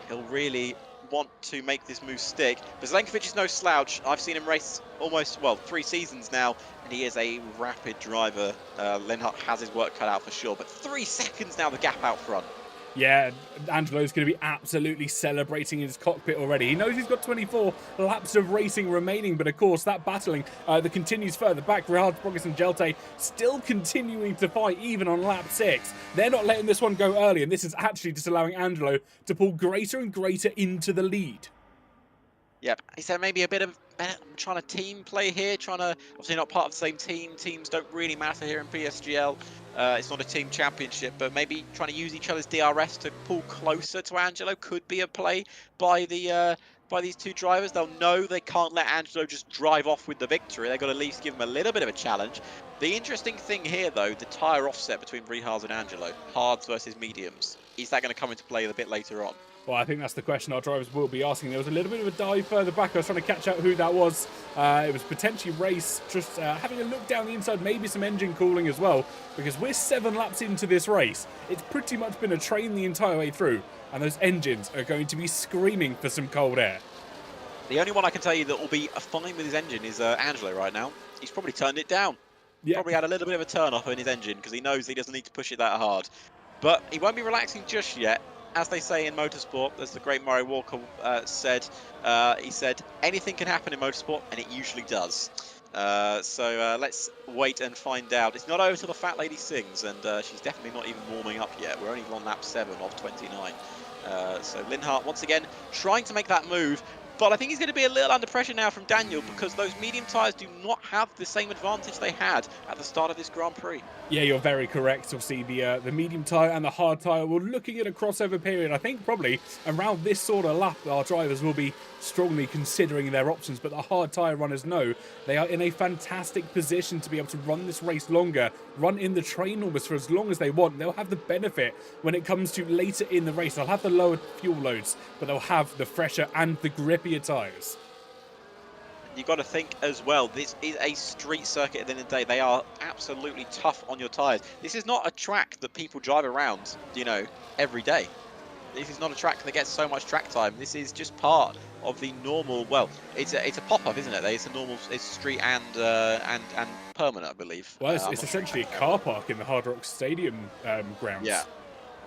he'll really want to make this move stick. But Zelenkovic is no slouch. I've seen him race almost, well, 3 seasons now, and he is a rapid driver. Rehard has his work cut out for sure, but 3 seconds now the gap out front. Yeah, Angelo's going to be absolutely celebrating in his cockpit already. He knows he's got 24 laps of racing remaining, but of course that battling that continues further back. Rehard, Sproggis and Jelte still continuing to fight even on lap 6. They're not letting this one go early, and this is actually just allowing Angelo to pull greater and greater into the lead. Yep, is there maybe a bit of trying to team play here? Trying to, obviously not part of the same team. Teams don't really matter here in PSGL. It's not a team championship, but maybe trying to use each other's DRS to pull closer to Angelo could be a play by the by these 2 drivers. They'll know they can't let Angelo just drive off with the victory. They've got to at least give him a little bit of a challenge. The interesting thing here, though, the tyre offset between Rehards and Angelo, hards versus mediums. Is that going to come into play a bit later on? Well, I think that's the question our drivers will be asking. There was a little bit of a dive further back. I was trying to catch out who that was. It was potentially Race, just having a look down the inside, maybe some engine cooling as well, because we're 7 laps into this race. It's pretty much been a train the entire way through, and those engines are going to be screaming for some cold air. The only one I can tell you that will be fine with his engine is Angelo right now. He's probably turned it down. Yeah. Probably had a little bit of a turn off in his engine because he knows he doesn't need to push it that hard. But he won't be relaxing just yet. As they say in motorsport, as the great Murray Walker said, he said, anything can happen in motorsport, and it usually does. So let's wait and find out. It's not over till the fat lady sings, and she's definitely not even warming up yet. We're only on lap 7 of 29. So Linhart, once again, trying to make that move. But I think he's going to be a little under pressure now from Daniel because those medium tyres do not have the same advantage they had at the start of this Grand Prix. Yeah, you're very correct. Obviously, the medium tyre and the hard tyre, we're looking at a crossover period. I think probably around this sort of lap, our drivers will be strongly considering their options. But the hard tyre runners know they are in a fantastic position to be able to run this race longer, run in the train almost for as long as they want. They'll have the benefit when it comes to later in the race. They'll have the lower fuel loads, but they'll have the fresher and the grippier tyres. You've got to think as well, this is a street circuit at the end of the day. They are absolutely tough on your tyres. This is not a track that people drive around, you know, every day. This is not a track that gets so much track time. This is just part of the normal, well, it's a pop-up, isn't it? It's a normal, it's street and permanent, I believe. Well, it's essentially a car park in the Hard Rock Stadium grounds. Yeah.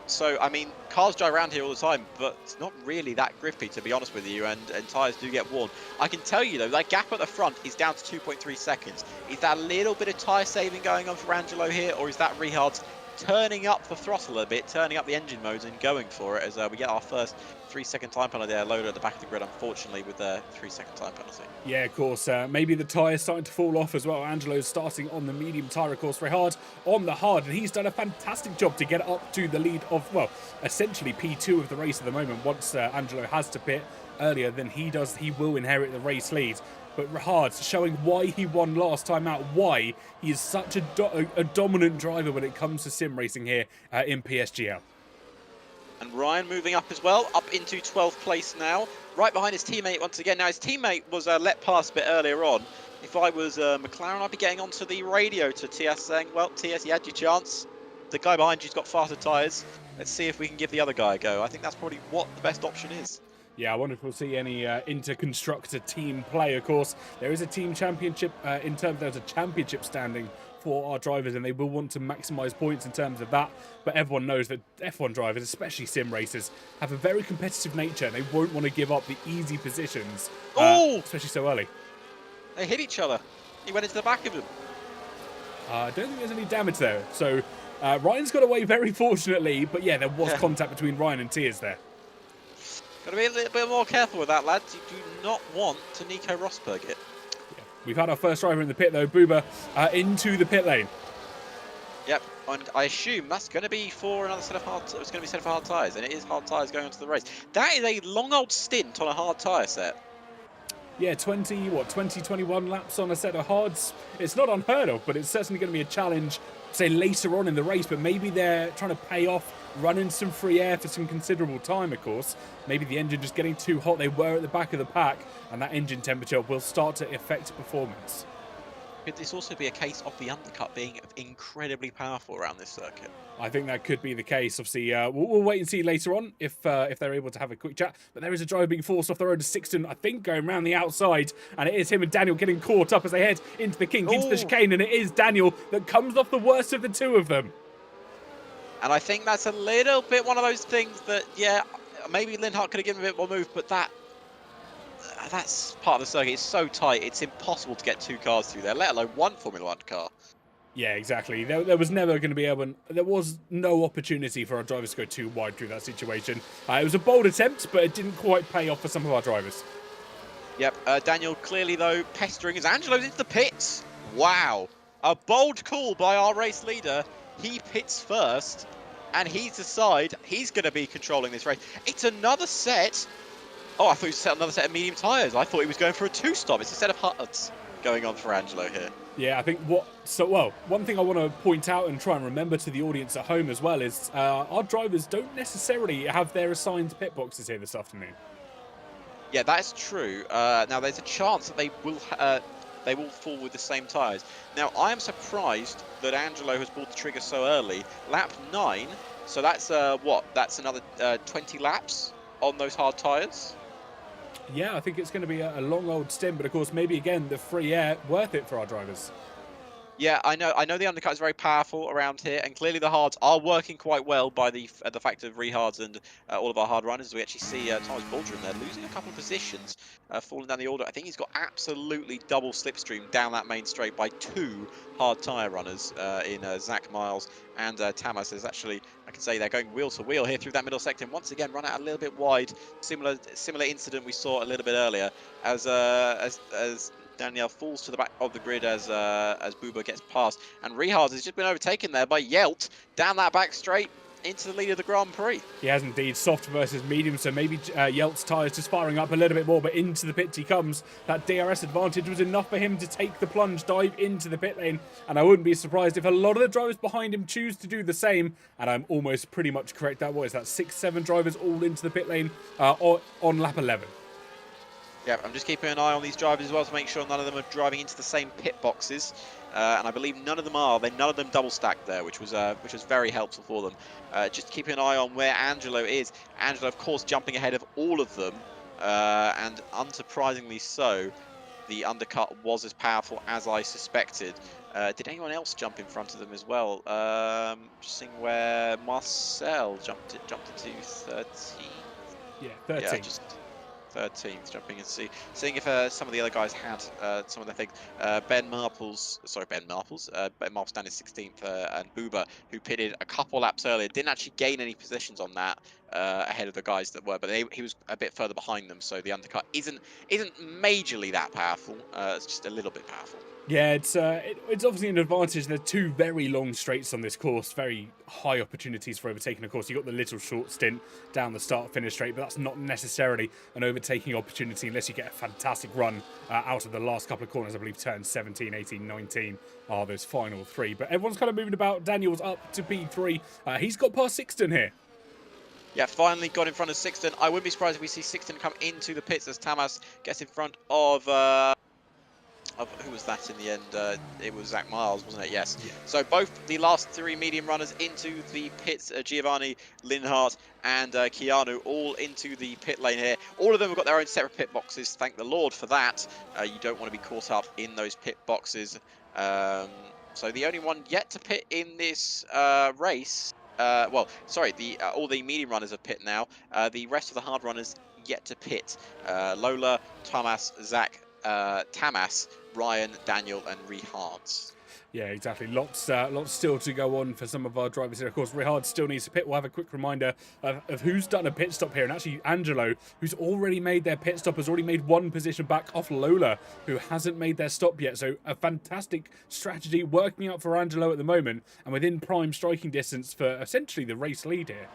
So, I mean, cars drive around here all the time, but it's not really that grippy, to be honest with you, and tyres do get worn. I can tell you, though, that gap at the front is down to 2.3 seconds. Is that a little bit of tyre saving going on for Angelo here, or is that Rehard's turning up the throttle a bit, turning up the engine modes and going for it as we get our first 3-second time penalty there loaded at the back of the grid, unfortunately, with the 3-second time penalty. Yeah, of course. Maybe the tyre's starting to fall off as well. Angelo's starting on the medium tyre, of course, Rehard on the hard, and he's done a fantastic job to get up to the lead of, well, essentially P2 of the race at the moment. Once Angelo has to pit earlier than he does, he will inherit the race lead. But Rehard's showing why he won last time out, why he is such a dominant driver when it comes to sim racing here in PSGL. And Ryan moving up as well, up into 12th place now, right behind his teammate once again. Now, his teammate was let pass a bit earlier on. If I was McLaren, I'd be getting onto the radio to TS saying, well, TS, you had your chance. The guy behind you's got faster tyres. Let's see if we can give the other guy a go. I think that's probably what the best option is. Yeah, I wonder if we'll see any inter-constructor team play. Of course, there is a team championship in terms there's a championship standing for our drivers, and they will want to maximise points in terms of that. But everyone knows that F1 drivers, especially sim racers, have a very competitive nature, and they won't want to give up the easy positions, especially so early. They hit each other. He went into the back of him. I don't think there's any damage there. So Ryan's got away very fortunately, but yeah, there was contact between Ryan and Tiers there. Got to be a little bit more careful with that, lads. You do not want to Nico Rosberg it. Yeah. We've had our first driver in the pit, though, Booba, into the pit lane. Yep, and I assume that's going to be for another set of it's going to be set for hard tyres, and it is hard tyres going onto the race. That is a long old stint on a hard tyre set. Yeah, 21 laps on a set of hards. It's not unheard of, but it's certainly going to be a challenge, say, later on in the race. But maybe they're trying to pay off running some free air for some considerable time, of course. Maybe the engine just getting too hot. They were at the back of the pack, and that engine temperature will start to affect performance. Could this also be a case of the undercut being incredibly powerful around this circuit? I think that could be the case. Obviously, we'll wait and see later on if they're able to have a quick chat. But there is a driver being forced off the road to Sixton, I think, going around the outside. And it is him and Daniel getting caught up as they head into the kink, into the chicane. And it is Daniel that comes off the worst of the two of them. And I think that's a little bit one of those things that, yeah, maybe Linhart could have given a bit more move, but that's part of the circuit. It's so tight, it's impossible to get two cars through there, let alone one Formula 1 car. Yeah, exactly. There was never going to be there was no opportunity for our drivers to go too wide through that situation. It was a bold attempt, but it didn't quite pay off for some of our drivers. Yep, Daniel clearly, though, pestering as Angelo's into the pits. Wow. A bold call by our race leader. He pits first, and he's decided he's going to be controlling this race. It's another set. Oh, I thought he was another set of medium tyres. I thought he was going for a two-stop. It's a set of hards going on for Angelo here. Yeah, I think one thing I want to point out and try and remember to the audience at home as well is our drivers don't necessarily have their assigned pit boxes here this afternoon. Yeah, that's true. Now, there's a chance that they will fall with the same tyres. Now, I am surprised that Angelo has pulled the trigger so early. Lap 9, so that's what? That's another 20 laps on those hard tyres. Yeah, I think it's going to be a long old stint, but of course, maybe again the free air worth it for our drivers. Yeah, I know the undercut is very powerful around here, and clearly the hards are working quite well by the fact of rehards and all of our hard runners. We actually see Thomas Baldwin there losing a couple of positions, falling down the order. I think he's got absolutely double slipstream down that main straight by 2 hard tyre runners in Zach Miles and Tamas. Is actually, I can say they're going wheel to wheel here through that middle sector. And once again, run out a little bit wide. Similar incident we saw a little bit earlier as Danielle falls to the back of the grid as Booba gets past, and Rehard has just been overtaken there by Yelt down that back straight into the lead of the Grand Prix. He has indeed, soft versus medium, so maybe Yelt's tyres just firing up a little bit more, but into the pits he comes. That DRS advantage was enough for him to take the plunge, dive into the pit lane, and I wouldn't be surprised if a lot of the drivers behind him choose to do the same, and I'm almost pretty much correct. What is that, 6-7 drivers all into the pit lane on lap 11. Yeah, I'm just keeping an eye on these drivers as well to make sure none of them are driving into the same pit boxes, and I believe none of them are. None of them double stacked there, which was very helpful for them. Just keeping an eye on where Angelo is. Angelo, of course, jumping ahead of all of them, and unsurprisingly so, the undercut was as powerful as I suspected. Did anyone else jump in front of them as well? Just seeing where Marcel jumped into 13. Yeah, 13. Yeah, just 13th, jumping and seeing if some of the other guys had some of their things. Ben Marples down in 16th, and Booba, who pitted a couple laps earlier, didn't actually gain any positions on that ahead of the guys that were, but he was a bit further behind them, so the undercut isn't majorly that powerful. It's just a little bit powerful. Yeah, it's obviously an advantage. There are 2 very long straights on this course, very high opportunities for overtaking. Of course, you've got the little short stint down the start-finish straight, but that's not necessarily an overtaking opportunity unless you get a fantastic run out of the last couple of corners. I believe turns 17, 18, 19 are those final 3. But everyone's kind of moving about. Daniel's up to P3. He's got past Sixton here. Yeah, finally got in front of Sixton. I wouldn't be surprised if we see Sixton come into the pits as Tamas gets in front of who was that in the end? It was Zach Miles, wasn't it? Yes. Yeah. So both the last 3 medium runners into the pits, Giovanni, Linhart, and Keanu, all into the pit lane here. All of them have got their own separate pit boxes. Thank the Lord for that. You don't want to be caught up in those pit boxes. So the only one yet to pit in this race, all the medium runners have pit now. The rest of the hard runners yet to pit. Lola, Thomas, Zach, Tamas, Ryan, Daniel, and Rehard. Yeah, exactly. Lots still to go on for some of our drivers here. Of course, Rehard still needs to pit. We'll have a quick reminder of who's done a pit stop here. And actually, Angelo, who's already made their pit stop, has already made 1 position back off Lola, who hasn't made their stop yet. So a fantastic strategy working out for Angelo at the moment, and within prime striking distance for essentially the race lead here.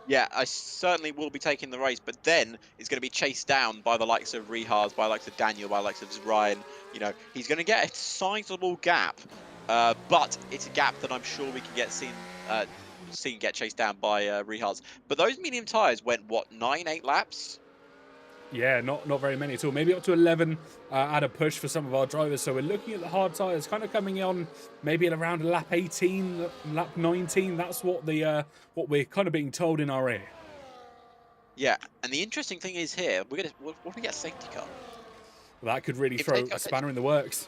Yeah, I certainly will be taking the race, but then it's going to be chased down by the likes of Rehard, by the likes of Daniel, by the likes of Ryan. You know, he's going to get a sizable gap, but it's a gap that I'm sure we can get seen get chased down by Rehard's. But those medium tyres went, what, 9-8 laps? Yeah, not very many at all. Maybe up to 11 at a push for some of our drivers. So we're looking at the hard tyres kind of coming on maybe at around lap 18, lap 19. That's what we're kind of being told in our ear. Yeah, and the interesting thing is here, what if we get a safety car? Well, that could really throw a spanner in the works.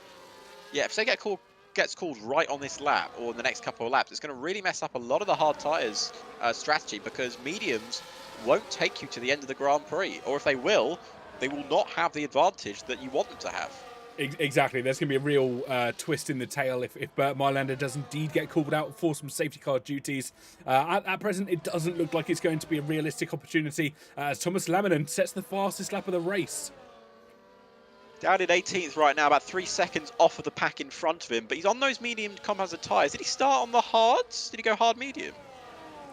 Yeah, if they gets called right on this lap or in the next couple of laps, it's going to really mess up a lot of the hard tyres strategy, because mediums won't take you to the end of the Grand Prix, or if they will not have the advantage that you want them to have. Exactly. There's going to be a real twist in the tail if Bert Mylander does indeed get called out for some safety car duties. At present, it doesn't look like it's going to be a realistic opportunity as Thomas Laminen sets the fastest lap of the race. Down in 18th right now, about 3 seconds off of the pack in front of him, but he's on those medium composite tyres. Did he start on the hards? Did he go hard medium?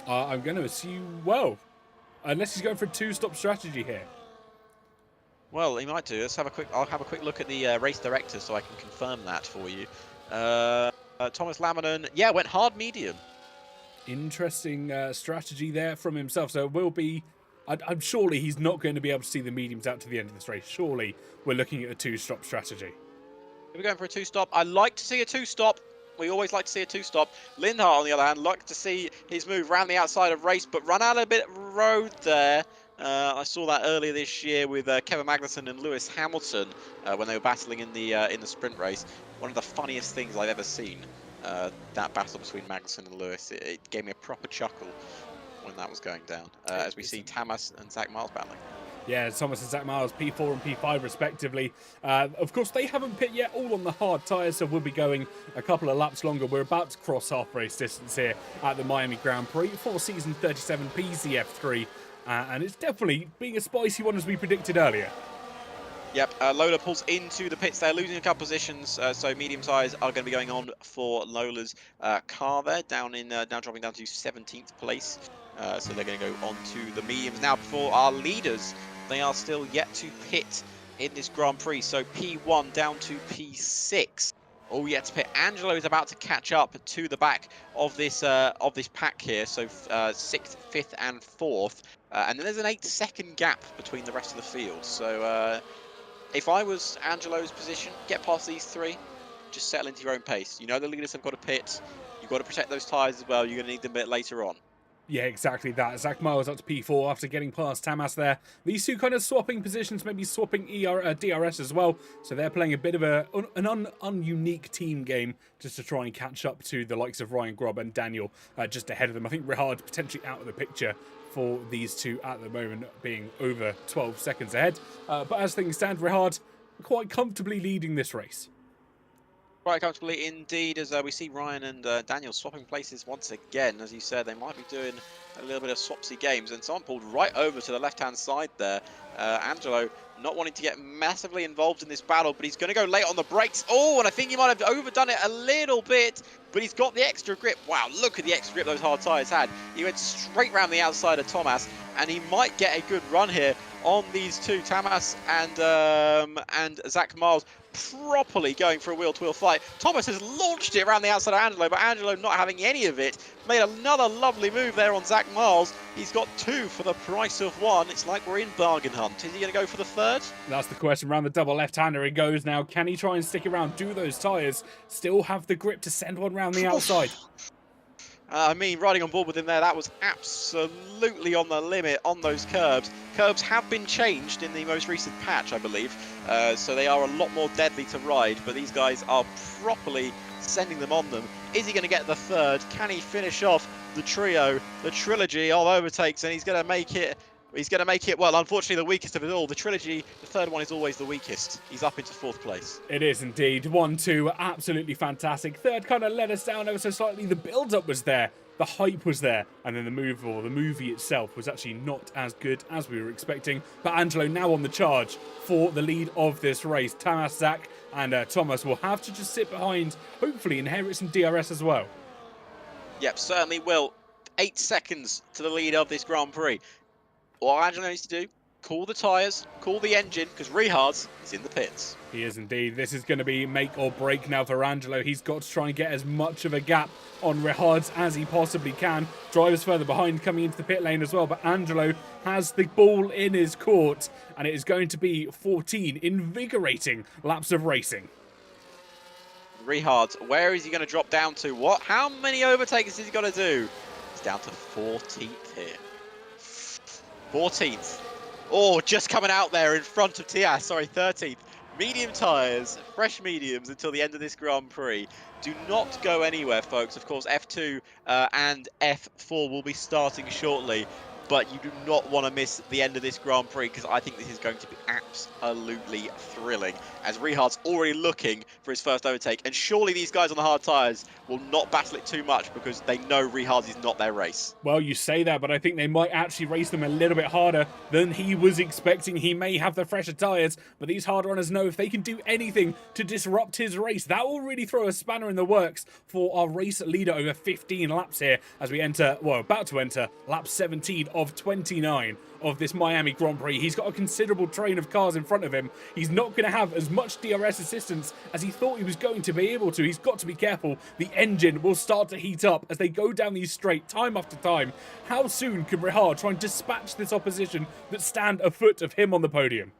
I'm going to assume, well, unless he's going for a 2-stop strategy here. Well, he might do. I'll have a quick look at the race director so I can confirm that for you. Thomas Laminen, yeah, went hard medium. Interesting strategy there from himself. So it will be. I'm surely he's not going to be able to see the mediums out to the end of this race. Surely we're looking at a two-stop strategy. We're going for a two-stop. I like to see a two-stop. We always like to see a two-stop. Lindhart, on the other hand, like to see his move round the outside of race, but run out a bit of road there. I saw that earlier this year with Kevin Magnussen and Lewis Hamilton when they were battling in the sprint race. One of the funniest things I've ever seen. That battle between Magnussen and Lewis. It gave me a proper chuckle when that was going down. As we see Tamas and Zach Miles battling. Yeah, Thomas and Zach Miles, P4 and P5 respectively. Of course, they haven't pit yet, all on the hard tyres, so we'll be going a couple of laps longer. We're about to cross half race distance here at the Miami Grand Prix for season 37 PZF3, and it's definitely being a spicy one as we predicted earlier. Yep, Lola pulls into the pits. They're losing a couple positions, so medium tyres are going to be going on for Lola's car there, now dropping down to 17th place. So they're going to go on to the mediums. Now, for our leaders, they are still yet to pit in this Grand Prix. So P1 down to P6. All yet to pit. Angelo is about to catch up to the back of this pack here. So 6th, 5th, and 4th. And then there's an 8-second gap between the rest of the field. So if I was Angelo's position, get past these three, just settle into your own pace. You know the leaders have got to pit. You've got to protect those tyres as well. You're going to need them a bit later on. Yeah, exactly that. Zach Miles up to P4 after getting past Tamas there. These two kind of swapping positions, maybe swapping DRS as well. So they're playing a bit of an ununique team game just to try and catch up to the likes of Ryan Grob and Daniel just ahead of them. I think Rehard potentially out of the picture for these two at the moment, being over 12 seconds ahead. But as things stand, Rehard quite comfortably leading this race. Quite comfortably indeed, as we see Ryan and Daniel swapping places once again. As you said, they might be doing a little bit of swapsy games, and someone pulled right over to the left-hand side there. Angelo not wanting to get massively involved in this battle, but he's going to go late on the brakes. Oh, and I think he might have overdone it a little bit, but he's got the extra grip. Wow, look at the extra grip those hard tyres had. He went straight round the outside of Thomas, and he might get a good run here on these two, Tamas and Zach Miles, properly going for a wheel-to-wheel fight. Thomas has launched it around the outside of Angelo, but Angelo not having any of it. Made another lovely move there on Zach Miles. He's got two for the price of one. It's like we're in bargain hunt. Is he going to go for the third? That's the question. Round the double left-hander he goes now. Can he try and stick around? Do those tyres still have the grip to send one round the outside? I mean, riding on board with him there, that was absolutely on the limit on those curbs. Curbs have been changed in the most recent patch, I believe, so they are a lot more deadly to ride, but these guys are properly sending them on them. Is he going to get the third? Can he finish off the trio, the trilogy of overtakes, and he's going to make it? He's going to make it, well, unfortunately, the weakest of it all. The trilogy, the third one is always the weakest. He's up into 4th place. It is indeed. 1-2, absolutely fantastic. Third kind of let us down ever so slightly. The build-up was there. The hype was there. And then the movie itself was actually not as good as we were expecting. But Angelo now on the charge for the lead of this race. Tamas, Zach, and Thomas will have to just sit behind, hopefully inherit some DRS as well. Yep, certainly will. 8 seconds to the lead of this Grand Prix. What Angelo needs to do, cool the tyres, cool the engine, because Rehard is in the pits. He is indeed. This is going to be make or break now for Angelo. He's got to try and get as much of a gap on Rehard as he possibly can. Drivers further behind coming into the pit lane as well, but Angelo has the ball in his court, and it is going to be 14 invigorating laps of racing. Rehard, where is he going to drop down to? What? How many overtakes has he got to do? He's down to 14th here. 14th. Oh, just coming out there in front of Tias. Sorry, 13th. Medium tyres, fresh mediums until the end of this Grand Prix. Do not go anywhere, folks. Of course, F2 and F4 will be starting shortly. But you do not want to miss the end of this Grand Prix, because I think this is going to be absolutely thrilling, as Rehard's already looking for his first overtake. And surely these guys on the hard tyres will not battle it too much, because they know Rehard is not their race. Well, you say that, but I think they might actually race them a little bit harder than he was expecting. He may have the fresher tyres, but these hard runners know if they can do anything to disrupt his race, that will really throw a spanner in the works for our race leader over 15 laps here, as we enter, well, about to enter lap 17 of 29 of this Miami Grand Prix. He's got a considerable train of cars in front of him. He's not going to have as much DRS assistance as he thought he was going to be able to. He's got to be careful. The engine will start to heat up as they go down these straight time after time. How soon can Rehard try and dispatch this opposition that stand a foot of him on the podium?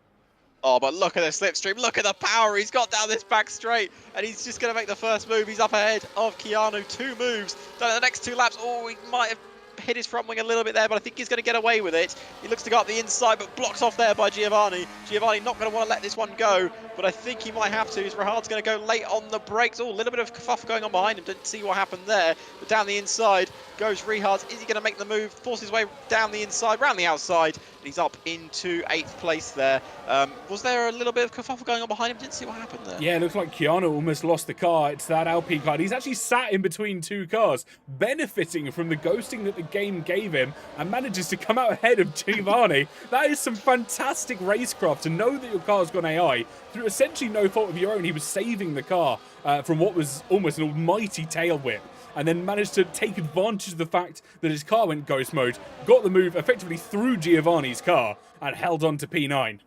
Oh, but look at the slipstream. Look at the power he's got down this back straight. And he's just going to make the first move. He's up ahead of Keanu. 2 moves. Done the next 2 laps. Oh, he might have hit his front wing a little bit there, but I think he's going to get away with it. He looks to go up the inside, but blocks off there by Giovanni. Giovanni not going to want to let this one go, but I think he might have to, as Rehard's going to go late on the brakes. Oh, a little bit of kerfuffle going on behind him. Didn't see what happened there, but down the inside goes Rehard. Is he going to make the move? Force his way down the inside, round the outside, and he's up into 8th place there. Was there a little bit of kerfuffle going on behind him? Didn't see what happened there. Yeah, it looks like Keanu almost lost the car. It's that Alpine car. He's actually sat in between 2 cars, benefiting from the ghosting that the game gave him, and manages to come out ahead of Giovanni. That is some fantastic racecraft, to know that your car's gone AI through essentially no fault of your own. He was saving the car from what was almost an almighty tail whip, and then managed to take advantage of the fact that his car went ghost mode, got the move effectively through Giovanni's car, and held on to P9.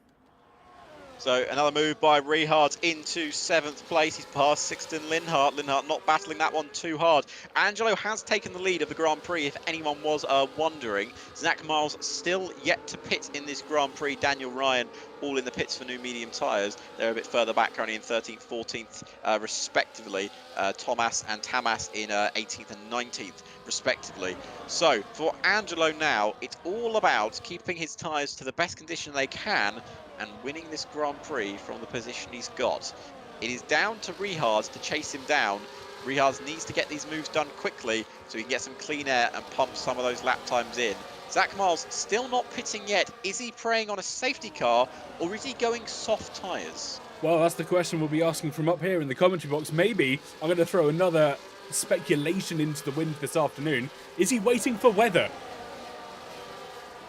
So another move by Rehard into 7th place. He's passed Sixten Linhart. Linhart not battling that one too hard. Angelo has taken the lead of the Grand Prix, if anyone was wondering. Zach Miles still yet to pit in this Grand Prix. Daniel Ryan all in the pits for new medium tyres. They're a bit further back, currently in 13th, 14th, respectively. Thomas and Tamas in 18th and 19th, respectively. So for Angelo now, it's all about keeping his tyres to the best condition they can and winning this Grand Prix from the position he's got. It is down to Rehard to chase him down. Rehard needs to get these moves done quickly so he can get some clean air and pump some of those lap times in. Zach Miles still not pitting yet. Is he preying on a safety car, or is he going soft tyres? Well, that's the question we'll be asking from up here in the commentary box. Maybe I'm going to throw another speculation into the wind this afternoon. Is he waiting for weather?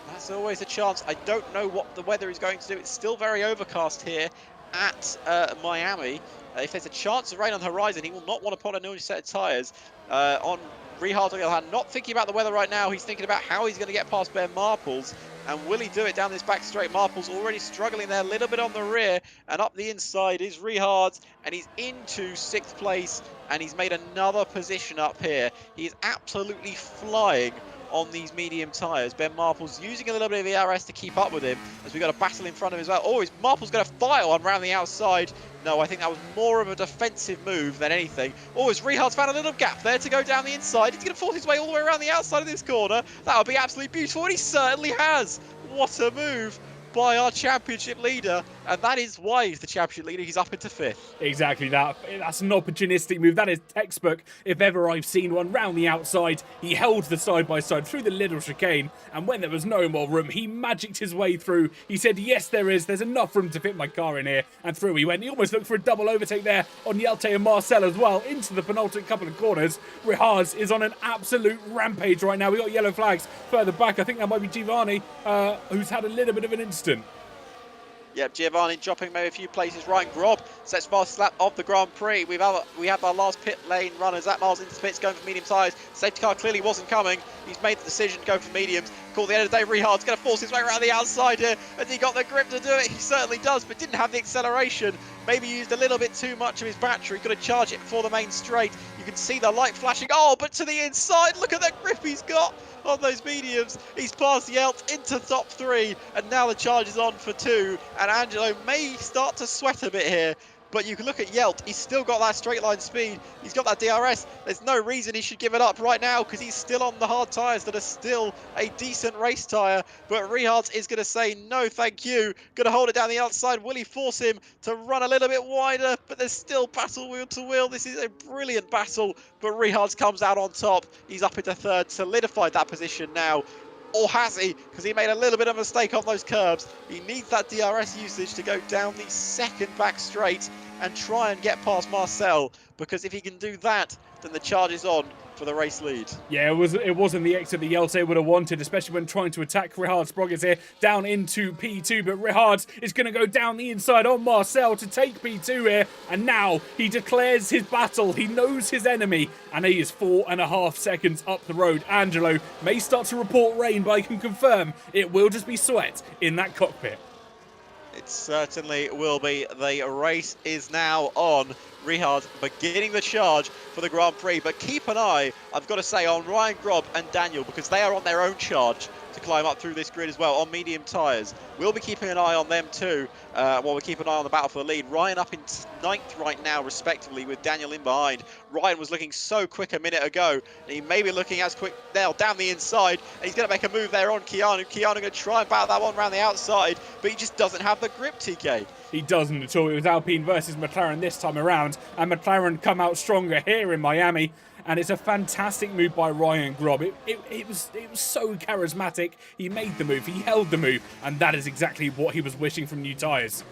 That's always a chance. I don't know what the weather is going to do. It's still very overcast here at Miami. If there's a chance of rain on the horizon, he will not want to put a new set of tyres. On Rehard, on the other hand, not thinking about the weather right now. He's thinking about how he's going to get past Ben Marples. And will he do it down this back straight? Marples already struggling there, a little bit on the rear. And up the inside is Rehard. And he's into 6th place. And he's made another position up here. He is absolutely flying on these medium tyres. Ben Marples using a little bit of ERS to keep up with him, as we've got a battle in front of him as well. Oh, is Marples going to fire on round the outside? No, I think that was more of a defensive move than anything. Oh, as Rehard's found a little gap there to go down the inside. He's going to force his way all the way around the outside of this corner. That would be absolutely beautiful, and he certainly has. What a move by our championship leader, and that is why he's the championship leader. He's up into 5th. Exactly that. That's an opportunistic move. That is textbook if ever I've seen one. Round the outside, he held the side-by-side through the little chicane, and when there was no more room, he magicked his way through. He said, yes, there is. There's enough room to fit my car in here, and through he went. He almost looked for a double overtake there on Yelte and Marcel as well, into the penultimate couple of corners. Rehard is on an absolute rampage right now. We got yellow flags further back. I think that might be Giovanni, who's had a little bit of an incident. Yep, Giovanni dropping maybe a few places. Ryan Grob sets fast lap of the Grand Prix. We have our last pit lane runners. Zach Miles into the pits, going for medium tyres. Safety car clearly wasn't coming. He's made the decision to go for mediums. Call the end of the day. Rehard's going to force his way around the outside here. Has he got the grip to do it? He certainly does, but didn't have the acceleration. Maybe used a little bit too much of his battery. Got to charge it before the main straight. You can see the light flashing. Oh, but to the inside. Look at that grip he's got on those mediums. He's passed Yelt into top 3, and now the charge is on for 2, and Angelo may start to sweat a bit here. But you can look at Yelt, he's still got that straight line speed, he's got that DRS. There's no reason he should give it up right now, because he's still on the hard tyres that are still a decent race tyre. But Rehard is going to say no thank you, going to hold it down the outside. Will he force him to run a little bit wider? But there's still battle wheel to wheel. This is a brilliant battle, but Rehard comes out on top. He's up into 3rd, solidified that position now. Or has he? Because he made a little bit of a mistake on those curbs. He needs that DRS usage to go down the 2nd back straight and try and get past Marcel, because if he can do that, then the charge is on for the race lead. Yeah, it wasn't the exit that Jelte would have wanted, especially when trying to attack Rehard Sproggers here, down into P2, but Rehard is going to go down the inside on Marcel to take P2 here, and now he declares his battle. He knows his enemy, and he is 4.5 seconds up the road. Angelo may start to report rain, but I can confirm it will just be sweat in that cockpit. It certainly will be. The race is now on. Rehard beginning the charge for the Grand Prix, but keep an eye, I've got to say, on Ryan Grob and Daniel, because they are on their own charge to climb up through this grid as well on medium tyres. We'll be keeping an eye on them too, while we keep an eye on the battle for the lead. Ryan up in 9th right now, respectively, with Daniel in behind. Ryan was looking so quick a minute ago, and he may be looking as quick now down the inside, and he's going to make a move there on Keanu. Keanu going to try and battle that one around the outside, but he just doesn't have the grip, TK. He doesn't at all. It was Alpine versus McLaren this time around, and McLaren come out stronger here in Miami. And it's a fantastic move by Ryan Grob. It was so charismatic. He made the move, he held the move, and that is exactly what he was wishing from new tyres.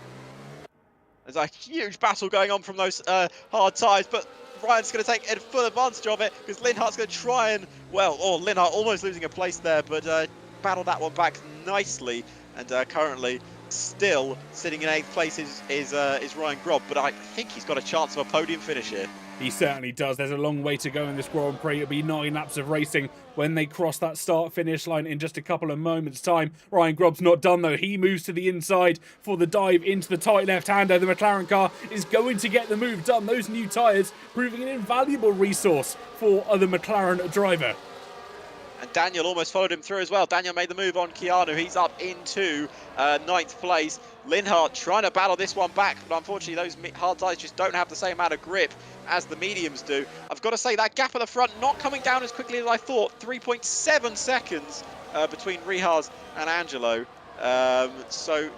There's a huge battle going on from those hard tyres, but Ryan's going to take full advantage of it, because Linhart's going to try and, Linhart almost losing a place there, but battled that one back nicely, and currently still sitting in 8th place is Ryan Grob, but I think he's got a chance of a podium finish here. He certainly does. There's a long way to go in this Grand Prix. It'll be 9 laps of racing when they cross that start-finish line in just a couple of moments' time. Ryan Grob's not done, though. He moves to the inside for the dive into the tight left-hander. The McLaren car is going to get the move done. Those new tyres proving an invaluable resource for the McLaren driver. And Daniel almost followed him through as well. Daniel made the move on Keanu. He's up into 9th place. Linhart trying to battle this one back, but unfortunately those hard tyres just don't have the same amount of grip as the mediums do. I've got to say, that gap at the front not coming down as quickly as I thought. 3.7 seconds between Rehard and Angelo. So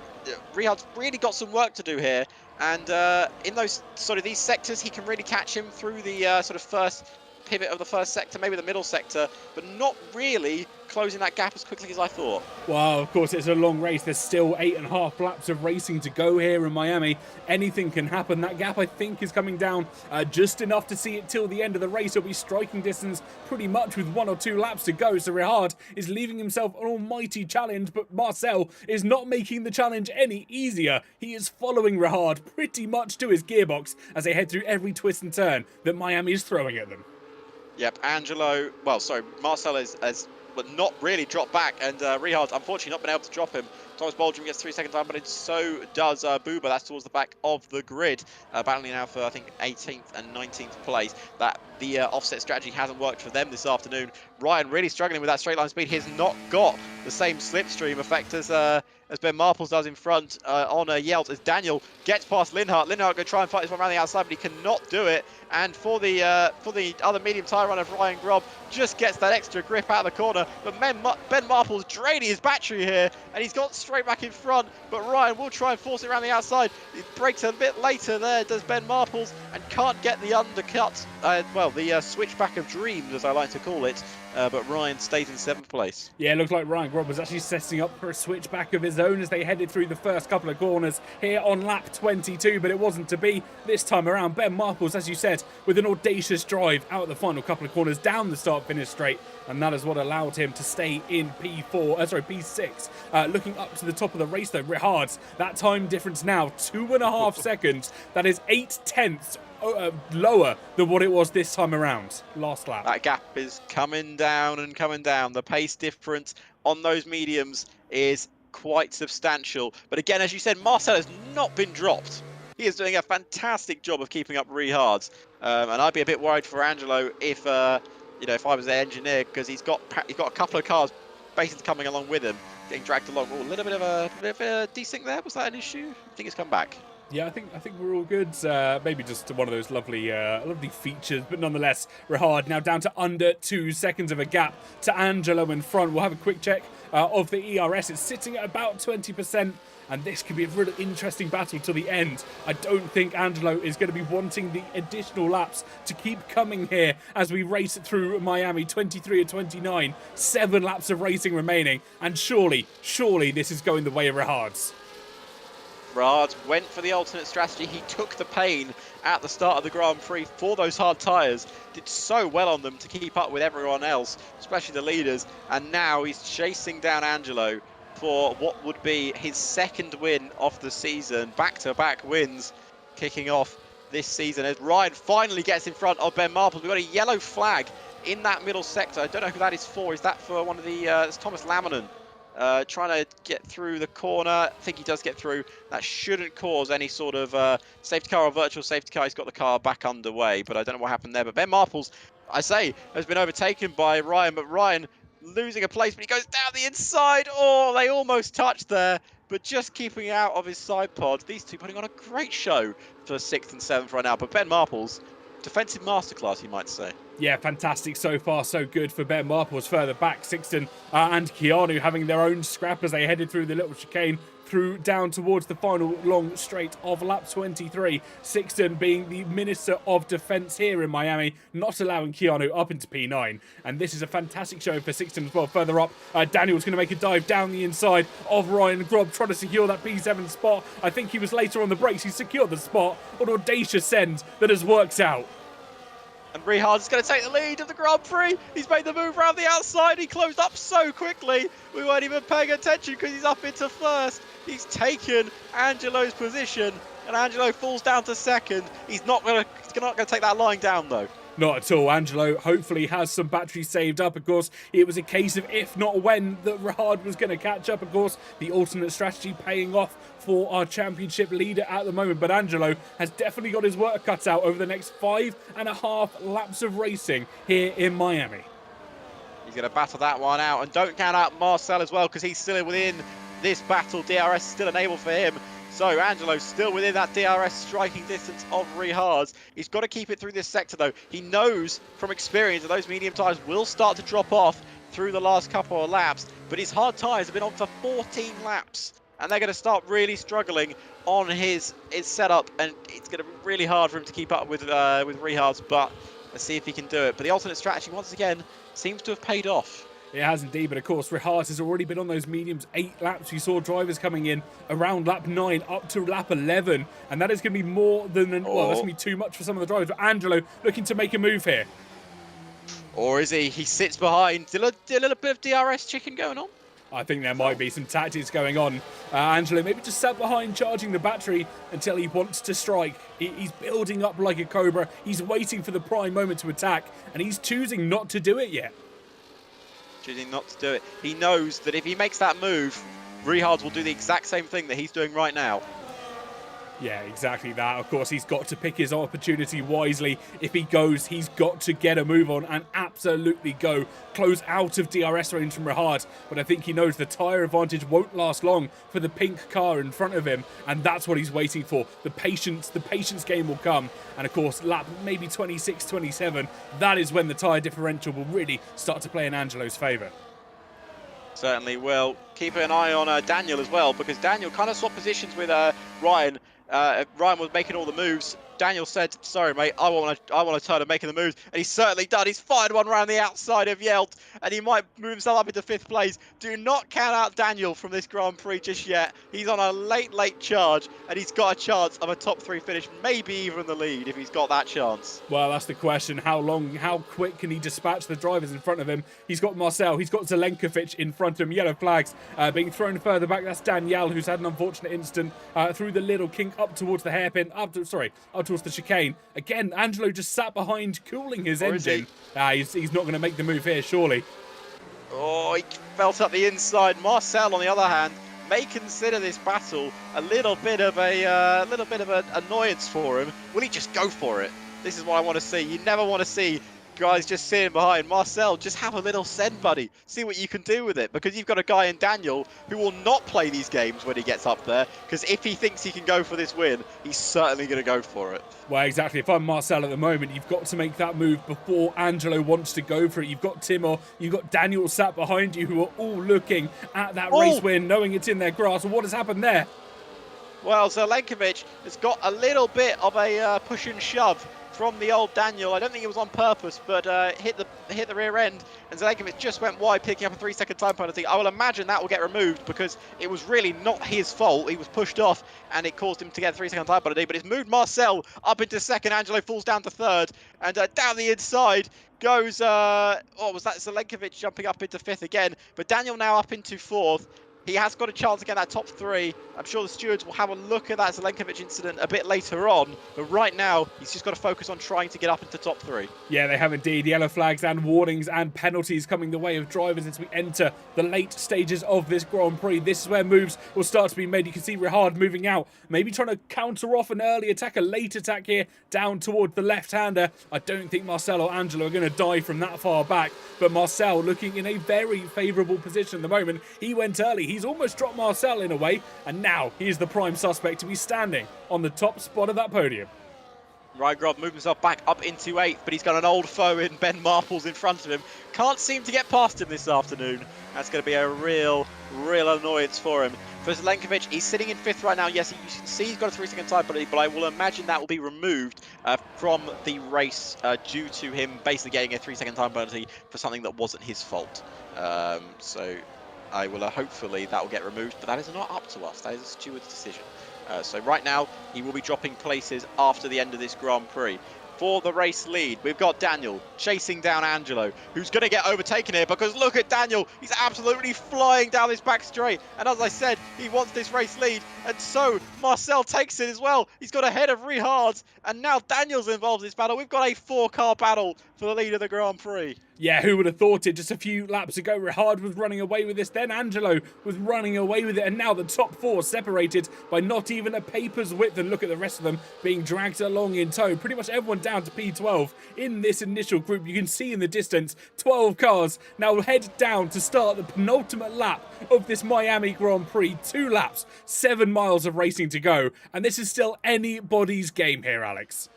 Rehard's really got some work to do here. And in those these sectors, he can really catch him through the first pivot of the first sector, maybe the middle sector, but not really closing that gap as quickly as I thought. Well, of course, it's a long race. There's still 8.5 laps of racing to go here in Miami. Anything can happen. That gap, I think, is coming down just enough to see it till the end of the race. It'll be striking distance pretty much with 1 or 2 laps to go. So Rehard is leaving himself an almighty challenge, but Marcel is not making the challenge any easier. He is following Rehard pretty much to his gearbox as they head through every twist and turn that Miami is throwing at them. Yep, Marcel has but not really dropped back, and Rehard's unfortunately not been able to drop him. Thomas Boldrum gets 3 seconds time, but so does Buba. That's towards the back of the grid, battling now for, I think, 18th and 19th place. That the offset strategy hasn't worked for them this afternoon. Ryan really struggling with that straight line speed. He has not got the same slipstream effect as Ben Marples does in front on Yelt, as Daniel gets past Linhart. Linhart going to try and fight this one around the outside, but he cannot do it. And for the other medium tyre run of Ryan Grob, just gets that extra grip out of the corner. But Ben Marples draining his battery here, and he's got straight back in front. But Ryan will try and force it around the outside. He breaks a bit later there, does Ben Marples, and can't get the undercut. The switchback of dreams, as I like to call it. But Ryan stays in 7th place. Yeah, it looks like Ryan Grob was actually setting up for a switchback of his own as they headed through the first couple of corners here on lap 22, but it wasn't to be this time around. Ben Marples, as you said, with an audacious drive out the final couple of corners down the start-finish straight, and that is what allowed him to stay in P6. Looking up to the top of the race, though, Rehard's, that time difference now, 2.5 seconds. That is 0.8 lower than what it was this time around, last lap. That gap is coming down and coming down. The pace difference on those mediums is quite substantial. But again, as you said, Marcel has not been dropped. He is doing a fantastic job of keeping up Rehard. And I'd be a bit worried for Angelo if I was the engineer, because he's got a couple of cars basically coming along with him, getting dragged along. Oh, a little bit of a desync there. Was that an issue? I think it's come back. Yeah, I think we're all good. Maybe just one of those lovely features, but nonetheless, Rehard now down to under 2 seconds of a gap to Angelo in front. We'll have a quick check of the ERS. It's sitting at about 20%, and this could be a really interesting battle to the end. I don't think Angelo is going to be wanting the additional laps to keep coming here as we race through Miami. 23 and 29, 7 laps of racing remaining, and surely this is going the way of Rehard's. Rehard went for the alternate strategy. He took the pain at the start of the Grand Prix for those hard tyres. Did so well on them to keep up with everyone else, especially the leaders. And now he's chasing down Angelo for what would be his second win of the season. Back-to-back wins kicking off this season as Ryan finally gets in front of Ben Marples. We've got a yellow flag in that middle sector. I don't know who that is for. Is that for one of the... it's Thomas Laminen trying to get through the corner. I think he does get through. That shouldn't cause any sort of safety car or virtual safety car. He's got the car back underway, but I don't know what happened there. But Ben Marples, I say, has been overtaken by Ryan, but Ryan losing a place, but he goes down the inside. Oh, they almost touched there, but just keeping out of his side pod. These two putting on a great show for 6th and 7th right now. But Ben Marples, defensive masterclass, you might say. Yeah, fantastic. So far, so good for Ben Marples. Further back, Sixton and Keanu having their own scrap as they headed through the little chicane through down towards the final long straight of lap 23. Sixton being the Minister of Defence here in Miami, not allowing Keanu up into P9. And this is a fantastic show for Sixton as well. Further up, Daniel's going to make a dive down the inside of Ryan Grob, trying to secure that P7 spot. I think he was later on the brakes. He secured the spot. An audacious send that has worked out. And Rehard is going to take the lead of the Grand Prix. He's made the move around the outside. He closed up so quickly. We weren't even paying attention because he's up into first. He's taken Angelo's position, and Angelo falls down to second. He's not going to take that line down, though. Not at all. Angelo hopefully has some battery saved up. Of course, it was a case of if not when that Rehard was going to catch up. Of course, the alternate strategy paying off for our championship leader at the moment. But Angelo has definitely got his work cut out over the next 5.5 laps of racing here in Miami. He's going to battle that one out. And don't count out Marcel as well, because he's still within this battle. DRS is still enabled for him. So Angelo's still within that DRS striking distance of Rehard's. He's got to keep it through this sector, though. He knows from experience that those medium tyres will start to drop off through the last couple of laps. But his hard tyres have been on for 14 laps. And they're going to start really struggling on his setup. And it's going to be really hard for him to keep up with Rehard's. But let's see if he can do it. But the alternate strategy, once again, seems to have paid off. It has indeed, but of course, Rehard has already been on those mediums 8 laps. We saw drivers coming in around lap 9 up to lap 11, and that is going to be more than, well, that's going to be too much for some of the drivers. But Angelo looking to make a move here. Or is he? He sits behind. Did a little bit of DRS chicken going on? I think there might be some tactics going on. Angelo maybe just sat behind charging the battery until he wants to strike. He's building up like a cobra. He's waiting for the prime moment to attack, and he's choosing not to do it yet. Choosing not to do it. He knows that if he makes that move, Rehard will do the exact same thing that he's doing right now. Yeah, exactly that. Of course, he's got to pick his opportunity wisely. If he goes, he's got to get a move on and absolutely go. Close out of DRS range from Rehard. But I think he knows the tyre advantage won't last long for the pink car in front of him. And that's what he's waiting for. The patience game will come. And of course, lap maybe 26, 27, that is when the tyre differential will really start to play in Angelo's favour. Certainly will. Keep an eye on Daniel as well, because Daniel kind of swapped positions with Ryan. Ryan was making all the moves. Daniel said, sorry, mate, I want to turn and making the moves. And he's certainly done. He's fired one around the outside of Yelt, and he might move himself up into 5th place. Do not count out Daniel from this Grand Prix just yet. He's on a late charge, and he's got a chance of a top 3 finish, maybe even the lead if he's got that chance. Well, that's the question. How quick can he dispatch the drivers in front of him? He's got Marcel, he's got Zelenkovic in front of him. Yellow flags being thrown further back. That's Danielle, who's had an unfortunate incident through the little kink up towards the hairpin, up towards the chicane. Again, Angelo just sat behind cooling his engine. He's not going to make the move here, surely. Oh, he felt up the inside. Marcel, on the other hand, may consider this battle a little bit of an annoyance for him. Will he just go for it? This is what I want to see. You never want to see guys just sitting behind. Marcel, just have a little send, buddy. See what you can do with it, because you've got a guy in Daniel who will not play these games when he gets up there, because if he thinks he can go for this win, he's certainly going to go for it. Well, exactly. If I'm Marcel at the moment, you've got to make that move before Angelo wants to go for it. You've got Timor, you've got Daniel sat behind you, who are all looking at that race win, knowing it's in their grasp. What has happened there? Well, Zelenkovic has got a little bit of a push and shove from the old Daniel. I don't think it was on purpose, but hit the rear end, and Zelenkovic just went wide, picking up a 3-second time penalty. I will imagine that will get removed because it was really not his fault. He was pushed off, and it caused him to get a 3-second time penalty. But it's moved Marcel up into second. Angelo falls down to third, and down the inside goes what was that? Zelenkovic jumping up into fifth again, but Daniel now up into fourth. He has got a chance to get that top three. I'm sure the stewards will have a look at that Zelenkovic incident a bit later on. But right now, he's just got to focus on trying to get up into top three. Yeah, they have indeed. Yellow flags and warnings and penalties coming the way of drivers as we enter the late stages of this Grand Prix. This is where moves will start to be made. You can see Rehard moving out, maybe trying to counter off an early attack, a late attack here, down toward the left-hander. I don't think Marcel or Angelo are going to die from that far back. But Marcel looking in a very favourable position at the moment. He went early. He's almost dropped Marcel in a way, and now he is the prime suspect to be standing on the top spot of that podium. Rehard moves himself back up into 8th, but he's got an old foe in Ben Marples in front of him. Can't seem to get past him this afternoon. That's going to be a real annoyance for him. For Zelenkovic, he's sitting in 5th right now. Yes, you can see he's got a 3-second time penalty, but I will imagine that will be removed from the race due to him basically getting a 3-second time penalty for something that wasn't his fault. So I will hopefully that will get removed, but that is not up to us. That is a steward's decision. So right now, he will be dropping places after the end of this Grand Prix. For the race lead, we've got Daniel chasing down Angelo, who's going to get overtaken here because look at Daniel. He's absolutely flying down this back straight. And as I said, he wants this race lead. And so Marcel takes it as well. He's got ahead of Rehard. And now Daniel's involved in this battle. We've got a 4-car battle for the lead of the Grand Prix. Yeah, who would have thought it? Just a few laps ago, Rehard was running away with this. Then Angelo was running away with it. And now the top 4 separated by not even a paper's width. And look at the rest of them being dragged along in tow. Pretty much everyone down to P12 in this initial group. You can see in the distance 12 cars now head down to start the penultimate lap of this Miami Grand Prix. 2 laps, 7 miles of racing to go. And this is still anybody's game here, Alex.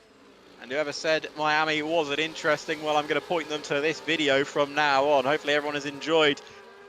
And whoever said Miami wasn't interesting, well, I'm going to point them to this video from now on. Hopefully everyone has enjoyed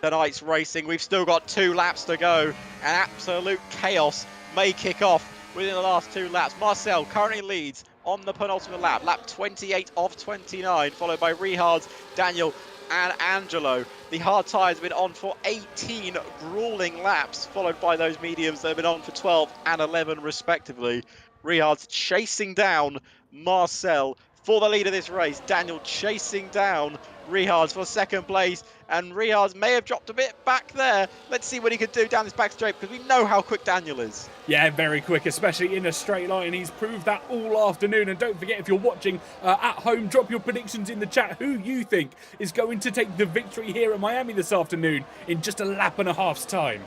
tonight's racing. We've still got 2 laps to go, and absolute chaos may kick off within the last 2 laps. Marcel currently leads on the penultimate lap, lap 28 of 29, followed by Rehard, Daniel and Angelo. The hard tyres have been on for 18 grueling laps, followed by those mediums that have been on for 12 and 11 respectively. Rehard's chasing down Marcel for the lead of this race. Daniel chasing down Rehard for 2nd place, and Rehard may have dropped a bit back there. Let's see what he can do down this back straight, because we know how quick Daniel is. Yeah, very quick, especially in a straight line. He's proved that all afternoon. And don't forget, if you're watching at home, drop your predictions in the chat. Who you think is going to take the victory here at Miami this afternoon in just a lap and a half's time?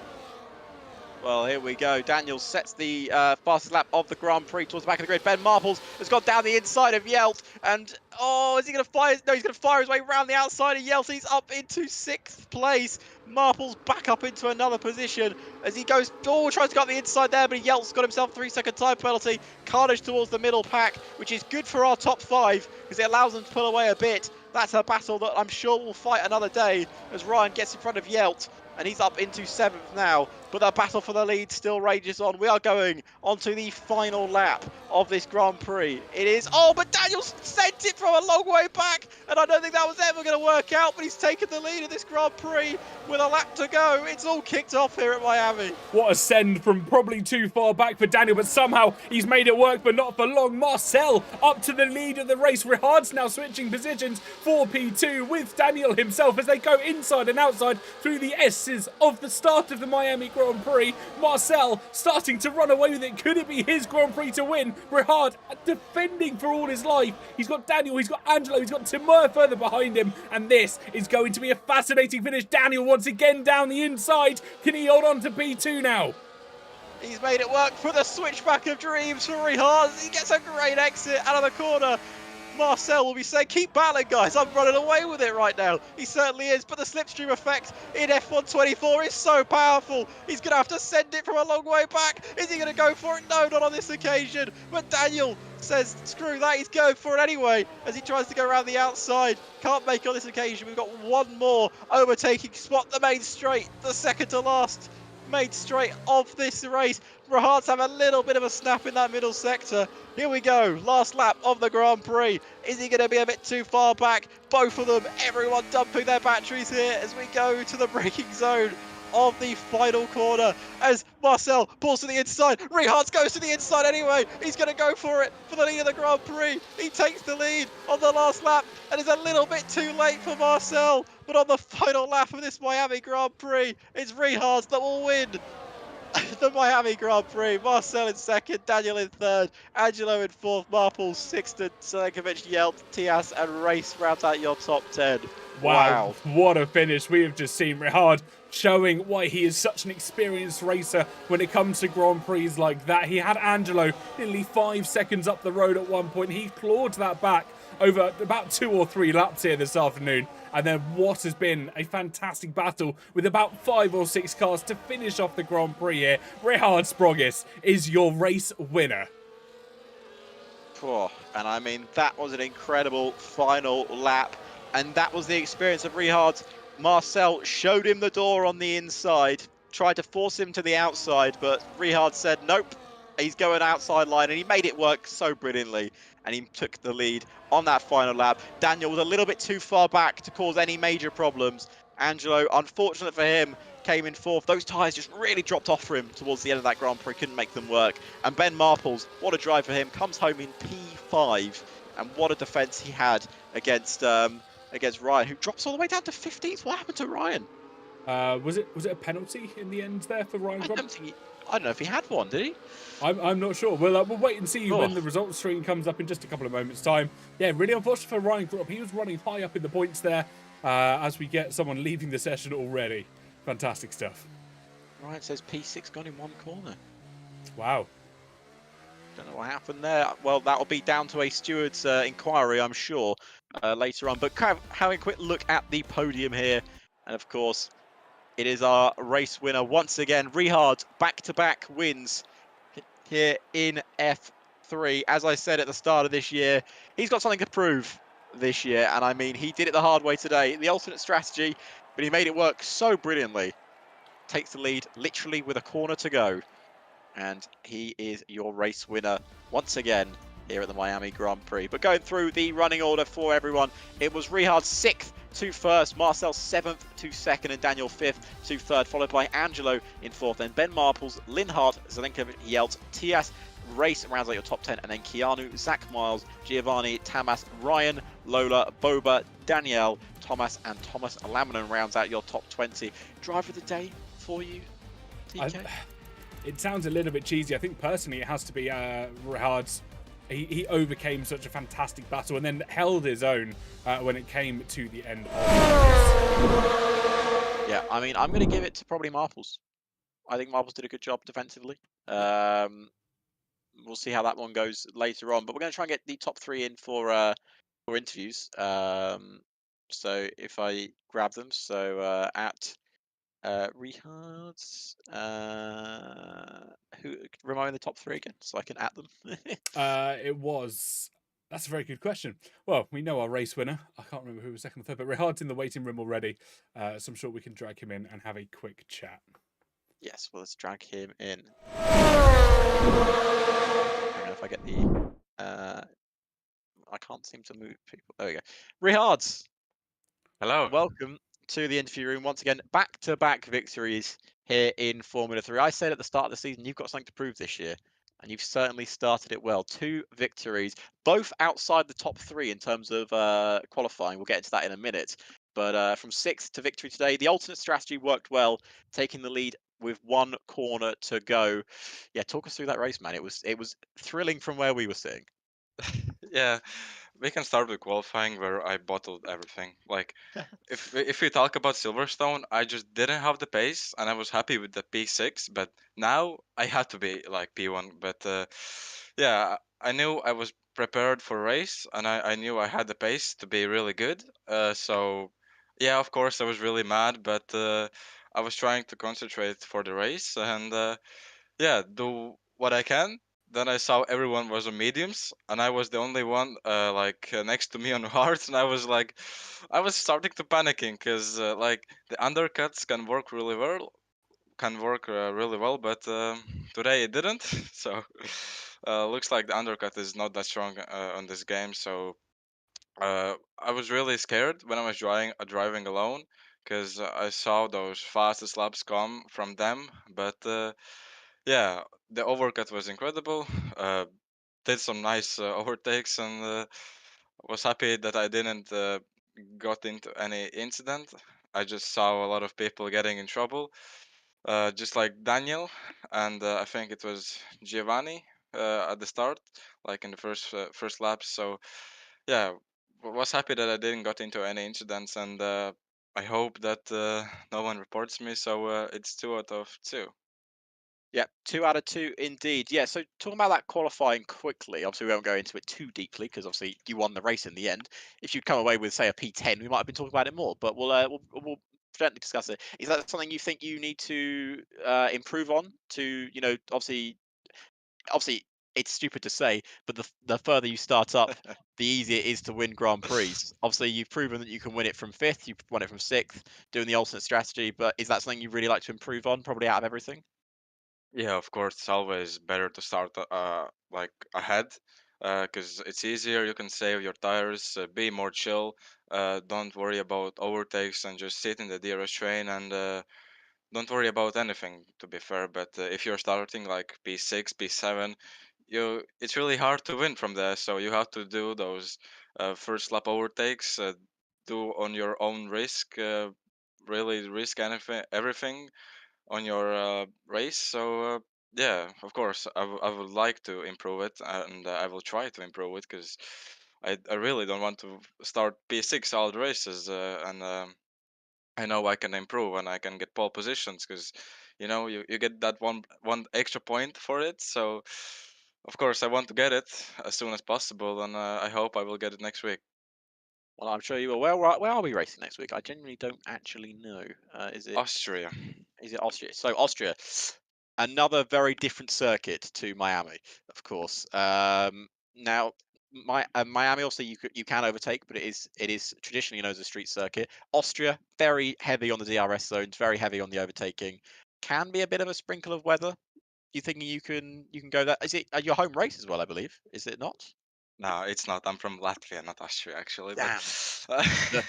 Well, here we go. Daniel sets the fastest lap of the Grand Prix towards the back of the grid. Ben Marples has gone down the inside of Yelt. And, oh, is he going to fire? No, he's going to fire his way around the outside of Yelt. He's up into 6th place. Marples back up into another position as he goes, tries to go up the inside there, but Yelt's got himself a 3-second time penalty. Carnage towards the middle pack, which is good for our top 5 because it allows them to pull away a bit. That's a battle that I'm sure we'll fight another day as Ryan gets in front of Yelt. And he's up into 7th now. But the battle for the lead still rages on. We are going on to the final lap of this Grand Prix. It is... Oh, but Daniel sent it from a long way back. And I don't think that was ever going to work out. But he's taken the lead of this Grand Prix with a lap to go. It's all kicked off here at Miami. What a send from probably too far back for Daniel. But somehow he's made it work, but not for long. Marcel up to the lead of the race. Rehard's now switching positions for P2 with Daniel himself as they go inside and outside through the S's of the start of the Miami Grand Prix. Marcel starting to run away with it. Could it be his Grand Prix to win? Rehard defending for all his life. He's got Daniel, he's got Angelo, he's got Timur further behind him. And this is going to be a fascinating finish. Daniel once again down the inside. Can he hold on to P2 now? He's made it work for the switchback of dreams for Rehard. He gets a great exit out of the corner. Marcel will be saying, keep battling, guys. I'm running away with it right now. He certainly is. But the slipstream effect in F124 is so powerful. He's going to have to send it from a long way back. Is he going to go for it? No, not on this occasion. But Daniel says, screw that. He's going for it anyway as he tries to go around the outside. Can't make on this occasion. We've got one more overtaking spot. The main straight, the second to last. made straight of this race. Rehard's have a little bit of a snap in that middle sector. Here we go, last lap of the Grand Prix. Is he going to be a bit too far back? Both of them, everyone dumping their batteries here as we go to the braking zone of the final corner as Marcel pulls to the inside. Rehard goes to the inside anyway. He's going to go for it for the lead of the Grand Prix. He takes the lead on the last lap and is a little bit too late for Marcel. But on the final lap of this Miami Grand Prix, it's Rehard that will win the Miami Grand Prix. Marcel in second, Daniel in third, Angelo in fourth, Marple sixth, and Selenkovic, Yelp, Tias, and Race round out your top 10. Wow, what a finish. We have just seen Rehard showing why he is such an experienced racer when it comes to Grand Prix like that. He had Angelo nearly 5 seconds up the road at one point. He clawed that back over about 2 or 3 laps here this afternoon. And then what has been a fantastic battle with about 5 or 6 cars to finish off the Grand Prix here. Rehard Sprogis is your race winner. And I mean, that was an incredible final lap. And that was the experience of Rehard. Marcel showed him the door on the inside, tried to force him to the outside, but Rehard said, nope, he's going outside line, and he made it work so brilliantly. And he took the lead on that final lap. Daniel was a little bit too far back to cause any major problems. Angelo, unfortunate for him, came in fourth. Those tyres just really dropped off for him towards the end of that Grand Prix, couldn't make them work. And Ben Marples, what a drive for him, comes home in P5. And what a defence he had against Ryan, who drops all the way down to 15th. What happened to Ryan? Was it a penalty in the end there for Ryan? I don't know if he had one, did he? I'm not sure. We'll wait and see when the results screen comes up in just a couple of moments' time. Yeah, really unfortunate for Ryan Grop. He was running high up in the points there as we get someone leaving the session already. Fantastic stuff. Ryan says P6 gone in one corner. Wow. Don't know what happened there. Well, that'll be down to a steward's inquiry, I'm sure, later on. But having a quick look at the podium here. And of course, it is our race winner once again. Rehard, back-to-back wins here in F3. As I said at the start of this year, he's got something to prove this year. And I mean, he did it the hard way today. The alternate strategy, but he made it work so brilliantly. Takes the lead literally with a corner to go. And he is your race winner once again here at the Miami Grand Prix. But going through the running order for everyone, it was Rehard 6th to first, Marcel 7th to second, and Daniel 5th to third, followed by Angelo in fourth, then Ben Marples, Linhart, Zelenkovic, Yelt, Tias, Race rounds out your top 10, and then Keanu, Zach Miles, Giovanni, Tamas, Ryan, Lola, Boba, Danielle, Thomas, and Thomas Lamanen rounds out your top 20. Driver of the day for you, TK? It sounds a little bit cheesy. I think personally it has to be Rehard's. He overcame such a fantastic battle and then held his own when it came to the end of Yeah, I mean, I'm going to give it to probably Marples. I think Marples did a good job defensively. We'll see how that one goes later on. But we're going to try and get the top 3 in for interviews. So if I grab them, so at Rehard's, who remind me the top 3 again, so I can at them. That's a very good question. Well, we know our race winner. I can't remember who was second or third, but Rehard's in the waiting room already. So I'm sure we can drag him in and have a quick chat. Yes, well, let's drag him in. I don't know if I get the. I can't seem to move people. There we go. Rehard's. Hello. Welcome to the interview room once again. Back-to-back victories here in Formula 3. I said at the start of the season, you've got something to prove this year, and you've certainly started it well. 2 victories, both outside the top 3 in terms of qualifying. We'll get into that in a minute. But from 6th to victory today, the alternate strategy worked well, taking the lead with 1 corner to go. Yeah, talk us through that race, man. It was thrilling from where we were sitting. Yeah, we can start with qualifying where I bottled everything. Like, if we talk about Silverstone, I just didn't have the pace, and I was happy with the P6. But now I had to be like P1. But yeah, I knew I was prepared for race, and I knew I had the pace to be really good. So yeah, of course I was really mad, but I was trying to concentrate for the race and yeah, do what I can. Then I saw everyone was on mediums, and I was the only one next to me on hards, and I was starting to panicking because like the undercuts can work really well, can work really well, but today it didn't. So looks like the undercut is not that strong on this game. So I was really scared when I was driving alone because I saw those fastest laps come from them. But yeah, the overcut was incredible. Did some nice overtakes and was happy that I didn't got into any incident. I just saw a lot of people getting in trouble, just like Daniel, and I think it was Giovanni at the start, like in the first laps. So yeah, was happy that I didn't got into any incidents, and I hope that no one reports me. So it's 2 out of 2. Yeah, 2 out of 2 indeed. Yeah, so talking about that qualifying quickly, obviously we won't go into it too deeply because obviously you won the race in the end. If you'd come away with say a P10, we might have been talking about it more, but we'll gently discuss it. Is that something you think you need to improve on to, obviously it's stupid to say, but the further you start up, the easier it is to win Grand Prix. Obviously, you've proven that you can win it from fifth, you've won it from sixth, doing the alternate strategy, but is that something you'd really like to improve on, probably out of everything? Yeah, of course, it's always better to start like ahead, because it's easier. You can save your tires, be more chill. Don't worry about overtakes and just sit in the DRS train and don't worry about anything. To be fair, but if you're starting like P6, P7, it's really hard to win from there. So you have to do those first lap overtakes, do on your own risk. Really risk everything on your race. So yeah, of course, I would like to improve it, and I will try to improve it because I really don't want to start P6 all the races, and I know I can improve and I can get pole positions because you get that one extra point for it. So of course I want to get it as soon as possible, and I hope I will get it next week. Well, I'm sure you will. Where are we racing next week? I genuinely don't actually know. Austria. Is it Austria? So Austria, another very different circuit to Miami, of course. Now, Miami also you can overtake, but it is traditionally known as a street circuit. Austria, very heavy on the DRS zones, very heavy on the overtaking. Can be a bit of a sprinkle of weather. You thinking you can go that? Is it your home race as well? I believe. Is it not? No, it's not. I'm from Latvia, not Austria, actually. But Damn.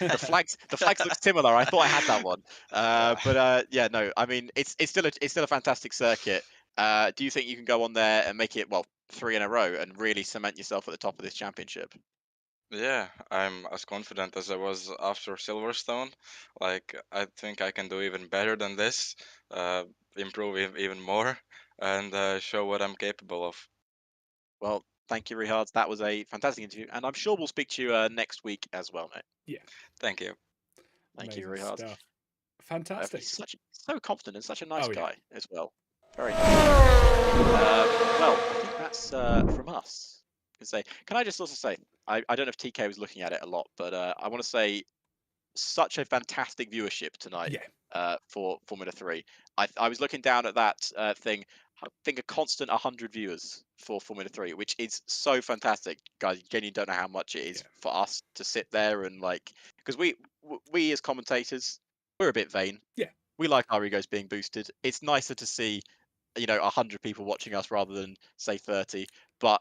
The flags look similar. I thought I had that one, yeah. but yeah, no. I mean, it's still a fantastic circuit. Do you think you can go on there and make it well 3 in a row and really cement yourself at the top of this championship? Yeah, I'm as confident as I was after Silverstone. Like, I think I can do even better than this, uh, improve even more, and show what I'm capable of. Well, thank you, Rehard. That was a fantastic interview, and I'm sure we'll speak to you next week as well, mate. Yeah, Thank you. Thank you, amazing Rehard. stuff. Fantastic. He's so confident and such a nice Oh, yeah. guy as well. Very nice. Well, I think that's from us. Can I just also say, I don't know if TK was looking at it a lot, but I want to say such a fantastic viewership tonight Yeah, for Formula 3. I was looking down at that thing. I think a constant 100 viewers for Formula 3, which is so fantastic, guys. You genuinely don't know how much it is Yeah. for us to sit there and because we as commentators, we're a bit vain. Yeah. We like our egos being boosted. It's nicer to see 100 people watching us rather than say 30. But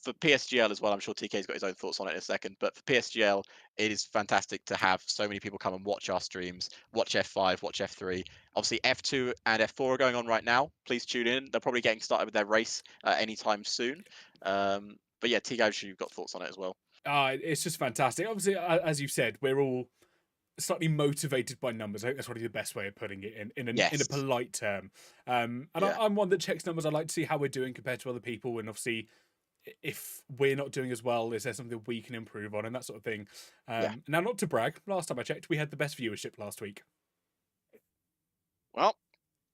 for PSGL as well, I'm sure TK's got his own thoughts on it in a second. But for PSGL, it is fantastic to have so many people come and watch our streams, watch F5, watch F3. Obviously, F2 and F4 are going on right now. Please tune in. They're probably getting started with their race anytime soon. But yeah, TK, I'm sure you've got thoughts on it as well. It's just fantastic. Obviously, as you said, we're all slightly motivated by numbers. I think that's probably the best way of putting it in a Yes. polite term. And Yeah. I'm one that checks numbers. I like to see how we're doing compared to other people, and obviously, if we're not doing as well, is there something we can improve on and that sort of thing. Yeah. Now, not to brag, last time I checked, we had the best viewership last week. Well,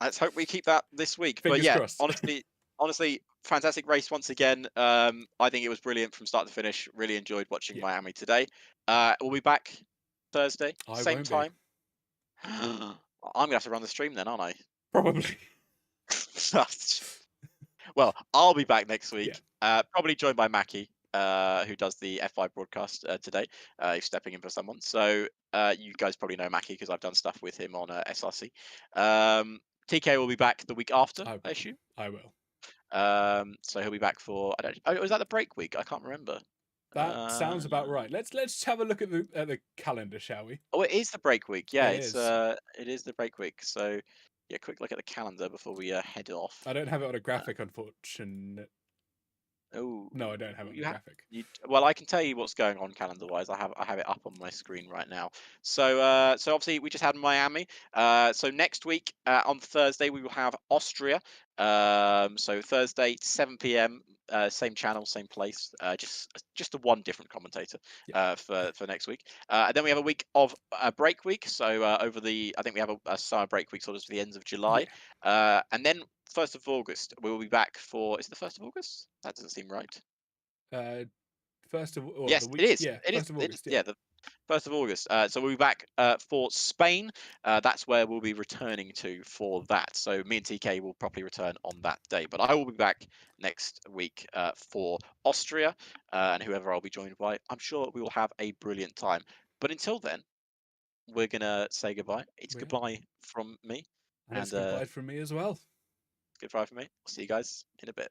let's hope we keep that this week. But Fingers yeah, crossed. honestly, fantastic race once again. I think it was brilliant from start to finish. Really enjoyed watching Yeah. Miami today. We'll be back Thursday, I same won't be. time. I'm gonna have to run the stream then, aren't Probably. I? Well, I'll be back next week. Yeah. Probably joined by Mackie, who does the F5 broadcast today. He's stepping in for someone. So you guys probably know Mackie because I've done stuff with him on SRC. TK will be back the week after, I I will. assume. I will. So he'll be back for. I don't. Oh, was that the break week? I can't remember. That sounds about right. Let's have a look at the calendar, shall we? Oh, it is the break week. Yeah, It it's is. it is the break week. So yeah, quick look at the calendar before we head off. I don't have it on a graphic, unfortunately. Oh, No, I don't have it on a graphic. Well, I can tell you what's going on calendar-wise. I have it up on my screen right now. So so obviously we just had Miami. So next week on Thursday we will have Austria. So Thursday 7 p.m. Same channel, same place. Just a one different commentator for next week. And then we have a week of break week. So over the I think we have a summer break week sort of to the ends of July. And then 1st of August we will be back for. Is it the 1st of August? That doesn't seem right. First of Yes, the week. it is. Yeah, It is. 1st of It is. August. Yeah, the 1st of August. So we'll be back for Spain. That's where we'll be returning to for that. So me and TK will probably return on that day. But I will be back next week for Austria, and whoever I'll be joined by, I'm sure we will have a brilliant time. But until then, we're gonna say goodbye. It's We are. goodbye from me, And it's goodbye from me as well. goodbye from me. I'll see you guys in a bit.